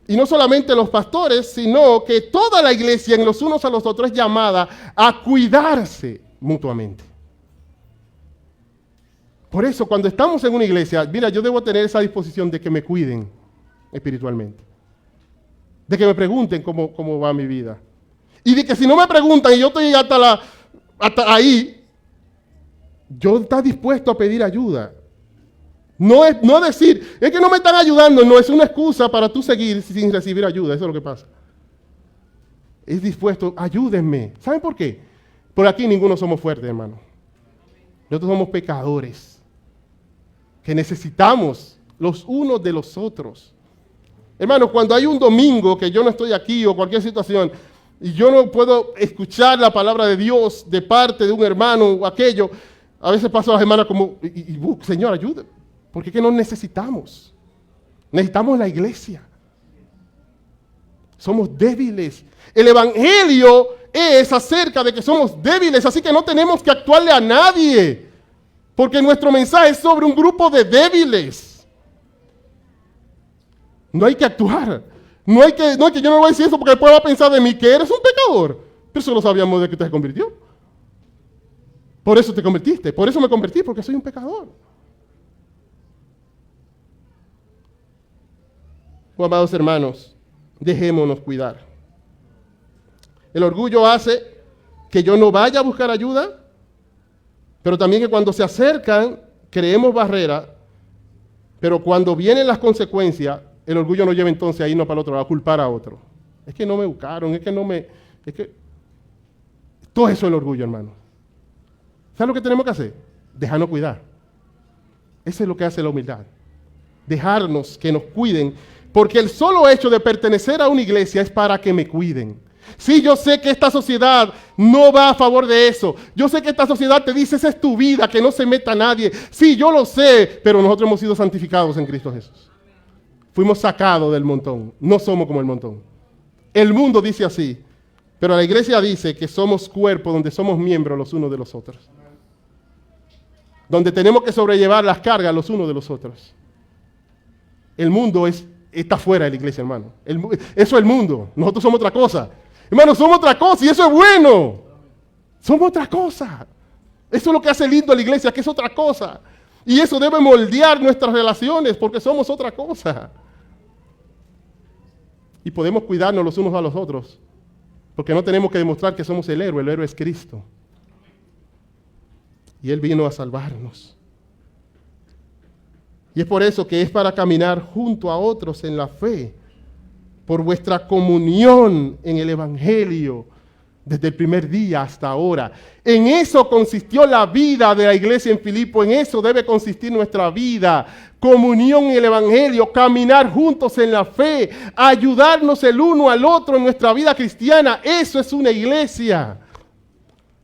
Y no solamente los pastores, sino que toda la iglesia en los unos a los otros es llamada a cuidarse mutuamente. Por eso, cuando estamos en una iglesia, mira, yo debo tener esa disposición de que me cuiden espiritualmente. De que me pregunten cómo va mi vida. Y de que si no me preguntan y yo estoy hasta ahí, yo estoy dispuesto a pedir ayuda. No decir, es que no me están ayudando, no es una excusa para tú seguir sin recibir ayuda, eso es lo que pasa. Es dispuesto, ayúdenme. ¿Saben por qué? Por aquí ninguno somos fuertes, hermano. Nosotros somos pecadores, que necesitamos los unos de los otros. Hermano, cuando hay un domingo que yo no estoy aquí o cualquier situación, y yo no puedo escuchar la palabra de Dios de parte de un hermano o aquello, a veces paso la semana como, Señor, ayúdame. Porque es que nos necesitamos. Necesitamos la iglesia. Somos débiles. El evangelio es acerca de que somos débiles, así que no tenemos que actuarle a nadie. Porque nuestro mensaje es sobre un grupo de débiles. No hay que actuar. No hay que yo no voy a decir eso porque después va a pensar de mí que eres un pecador. Pero eso lo sabíamos de que usted se convirtió. Por eso te convertiste. Por eso me convertí, porque soy un pecador. Amados hermanos, dejémonos cuidar. El orgullo hace que yo no vaya a buscar ayuda, pero también que cuando se acercan, creemos barreras, pero cuando vienen las consecuencias, el orgullo nos lleva entonces a irnos para el otro lado, a culpar a otro. Es que no me buscaron, todo eso es el orgullo, hermano. ¿Sabes lo que tenemos que hacer? Dejarnos cuidar. Eso es lo que hace la humildad. Dejarnos que nos cuiden. Porque el solo hecho de pertenecer a una iglesia es para que me cuiden. Sí, yo sé que esta sociedad no va a favor de eso. Yo sé que esta sociedad te dice, esa es tu vida, que no se meta nadie. Sí, yo lo sé, pero nosotros hemos sido santificados en Cristo Jesús. Fuimos sacados del montón. No somos como el montón. El mundo dice así, pero la iglesia dice que somos cuerpo donde somos miembros los unos de los otros. Donde tenemos que sobrellevar las cargas los unos de los otros. El mundo está fuera de la iglesia, hermano. Eso es el mundo. Nosotros somos otra cosa. Hermano, somos otra cosa y eso es bueno. Somos otra cosa. Eso es lo que hace lindo a la iglesia, que es otra cosa. Y eso debe moldear nuestras relaciones porque somos otra cosa. Y podemos cuidarnos los unos a los otros porque no tenemos que demostrar que somos el héroe es Cristo. Y Él vino a salvarnos. Y es por eso que es para caminar junto a otros en la fe, por vuestra comunión en el Evangelio, desde el primer día hasta ahora. En eso consistió la vida de la iglesia en Filipo, en eso debe consistir nuestra vida. Comunión en el Evangelio, caminar juntos en la fe, ayudarnos el uno al otro en nuestra vida cristiana. Eso es una iglesia.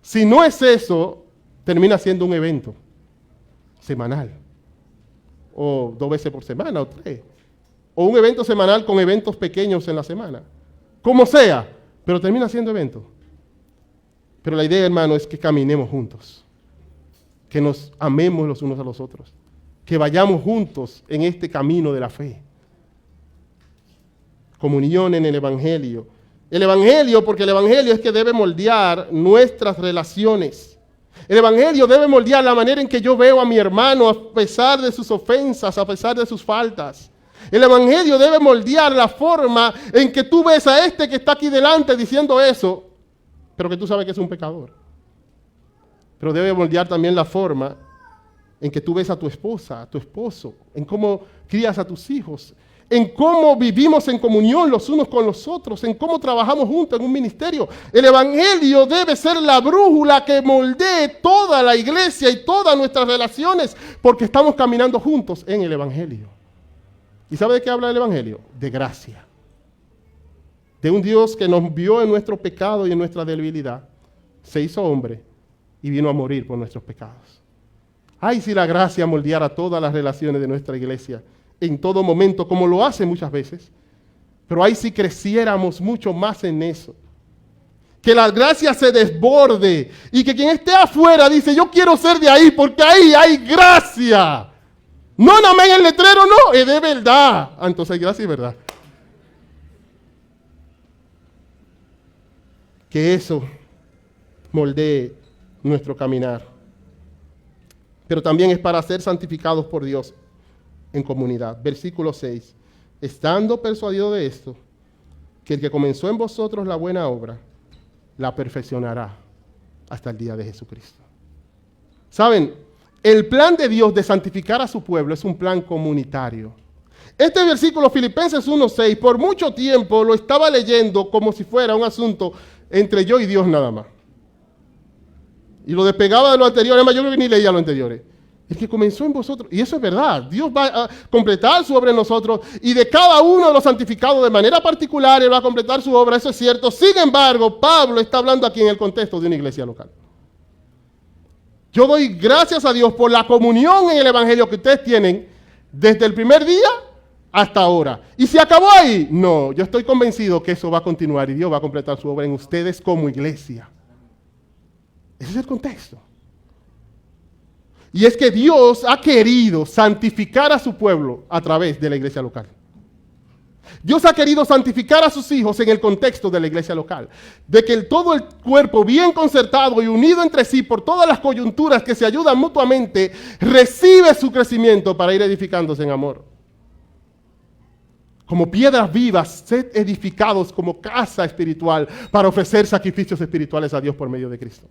Si no es eso, termina siendo un evento semanal. O 2 veces por semana, o 3. O un evento semanal con eventos pequeños en la semana. como sea, pero termina siendo evento. Pero la idea, hermano, es que caminemos juntos, que nos amemos los unos a los otros, que vayamos juntos en este camino de la fe. Comunión en el Evangelio. El Evangelio, porque el Evangelio es que debe moldear nuestras relaciones. El Evangelio debe moldear la manera en que yo veo a mi hermano a pesar de sus ofensas, a pesar de sus faltas. El Evangelio debe moldear la forma en que tú ves a este que está aquí delante diciendo eso, pero que tú sabes que es un pecador. Pero debe moldear también la forma en que tú ves a tu esposa, a tu esposo, en cómo crías a tus hijos, en cómo vivimos en comunión los unos con los otros, en cómo trabajamos juntos en un ministerio. El Evangelio debe ser la brújula que moldee toda la iglesia y todas nuestras relaciones, porque estamos caminando juntos en el Evangelio. ¿Y sabe de qué habla el Evangelio? De gracia. De un Dios que nos vio en nuestro pecado y en nuestra debilidad, se hizo hombre y vino a morir por nuestros pecados. Ay, si la gracia moldeara todas las relaciones de nuestra iglesia en todo momento, como lo hace muchas veces. Pero ahí si creciéramos mucho más en eso. Que la gracia se desborde y que quien esté afuera dice, yo quiero ser de ahí porque ahí hay gracia. No, nada más en el letrero, no, es de verdad. Entonces hay gracia y verdad. Que eso moldee nuestro caminar. Pero también es para ser santificados por Dios en comunidad. Versículo 6. Estando persuadido de esto, que el que comenzó en vosotros la buena obra, la perfeccionará hasta el día de Jesucristo. ¿Saben? El plan de Dios de santificar a su pueblo es un plan comunitario. Este versículo, Filipenses 1:6, por mucho tiempo lo estaba leyendo como si fuera un asunto entre yo y Dios nada más. Y lo despegaba de lo anterior, además yo ni leía lo anteriores. El que comenzó en vosotros, y eso es verdad, Dios va a completar su obra en nosotros, y de cada uno de los santificados de manera particular, Él va a completar su obra, eso es cierto. Sin embargo, Pablo está hablando aquí en el contexto de una iglesia local. Yo doy gracias a Dios por la comunión en el Evangelio que ustedes tienen desde el primer día hasta ahora. ¿Y se acabó ahí? No, yo estoy convencido que eso va a continuar y Dios va a completar su obra en ustedes como iglesia. Ese es el contexto. Y es que Dios ha querido santificar a su pueblo a través de la iglesia local. Dios ha querido santificar a sus hijos en el contexto de la iglesia local. De que todo el cuerpo bien concertado y unido entre sí por todas las coyunturas que se ayudan mutuamente, recibe su crecimiento para ir edificándose en amor. Como piedras vivas, sed edificados como casa espiritual para ofrecer sacrificios espirituales a Dios por medio de Cristo.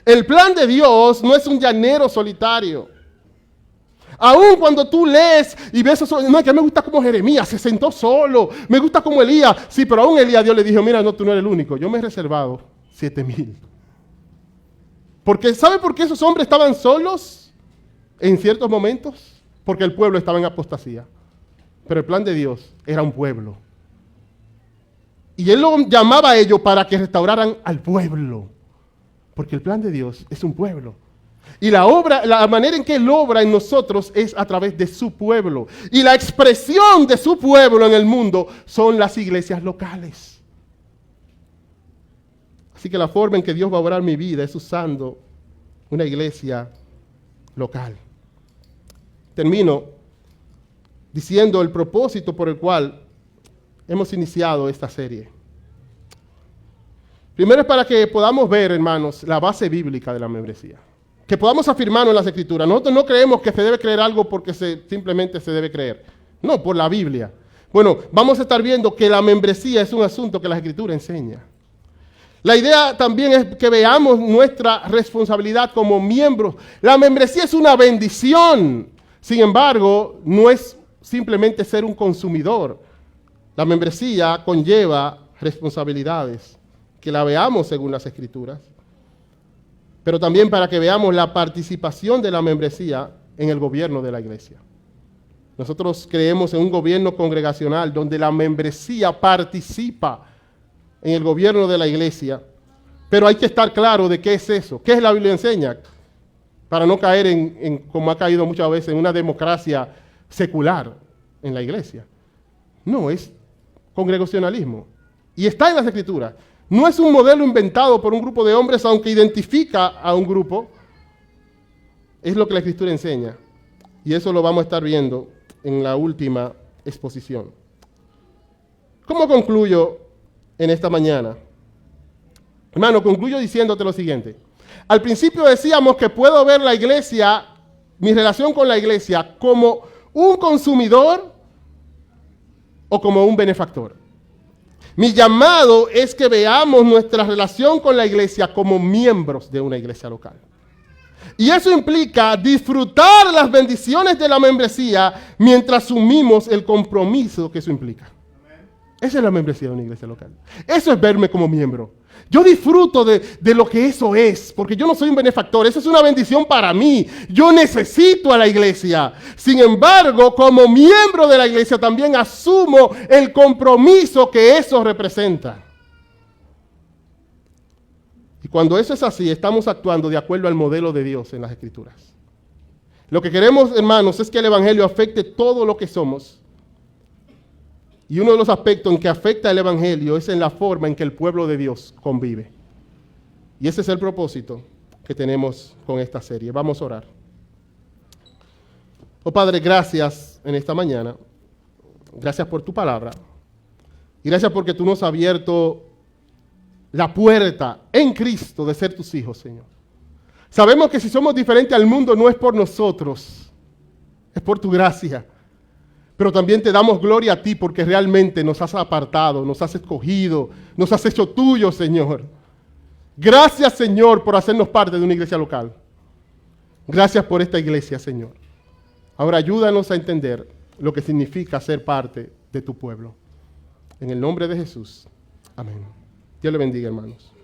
El plan de Dios no es un llanero solitario. Aún cuando tú lees y ves eso, no, que me gusta como Jeremías, se sentó solo, me gusta como Elías. Sí, pero aún Elías Dios le dijo, mira, no, tú no eres el único, yo me he reservado 7,000. Porque, ¿sabe por qué esos hombres estaban solos en ciertos momentos? Porque el pueblo estaba en apostasía. Pero el plan de Dios era un pueblo. Y Él lo llamaba a ellos para que restauraran al pueblo. Porque el plan de Dios es un pueblo. Y la obra, la manera en que Él obra en nosotros es a través de su pueblo. Y la expresión de su pueblo en el mundo son las iglesias locales. Así que la forma en que Dios va a obrar mi vida es usando una iglesia local. Termino diciendo el propósito por el cual hemos iniciado esta serie. Primero es para que podamos ver, hermanos, la base bíblica de la membresía. Que podamos afirmarlo en las Escrituras. Nosotros no creemos que se debe creer algo porque simplemente se debe creer. No, por la Biblia. Bueno, vamos a estar viendo que la membresía es un asunto que la Escritura enseña. La idea también es que veamos nuestra responsabilidad como miembros. La membresía es una bendición. Sin embargo, no es simplemente ser un consumidor. La membresía conlleva responsabilidades, que la veamos según las Escrituras, pero también para que veamos la participación de la membresía en el gobierno de la iglesia. Nosotros creemos en un gobierno congregacional donde la membresía participa en el gobierno de la iglesia, pero hay que estar claro de qué es eso, qué es la Biblia enseña, para no caer en como ha caído muchas veces, en una democracia secular en la iglesia. No, es congregacionalismo. Y está en las Escrituras. No es un modelo inventado por un grupo de hombres, aunque identifica a un grupo. Es lo que la Escritura enseña. Y eso lo vamos a estar viendo en la última exposición. ¿Cómo concluyo en esta mañana? Hermano, concluyo diciéndote lo siguiente. Al principio decíamos que puedo ver la iglesia, mi relación con la iglesia, como un consumidor o como un benefactor. Mi llamado es que veamos nuestra relación con la iglesia como miembros de una iglesia local. Y eso implica disfrutar las bendiciones de la membresía mientras asumimos el compromiso que eso implica. Esa es la membresía de una iglesia local. Eso es verme como miembro. Yo disfruto de lo que eso es, porque yo no soy un benefactor. Eso es una bendición para mí. Yo necesito a la iglesia. Sin embargo, como miembro de la iglesia también asumo el compromiso que eso representa. Y cuando eso es así, estamos actuando de acuerdo al modelo de Dios en las Escrituras. Lo que queremos, hermanos, es que el Evangelio afecte todo lo que somos. Y uno de los aspectos en que afecta el Evangelio es en la forma en que el pueblo de Dios convive. Y ese es el propósito que tenemos con esta serie. Vamos a orar. Oh Padre, gracias en esta mañana. Gracias por tu palabra. Y gracias porque tú nos has abierto la puerta en Cristo de ser tus hijos, Señor. Sabemos que si somos diferentes al mundo no es por nosotros, es por tu gracia. Pero también te damos gloria a ti porque realmente nos has apartado, nos has escogido, nos has hecho tuyo, Señor. Gracias, Señor, por hacernos parte de una iglesia local. Gracias por esta iglesia, Señor. Ahora ayúdanos a entender lo que significa ser parte de tu pueblo. En el nombre de Jesús. Amén. Dios le bendiga, hermanos.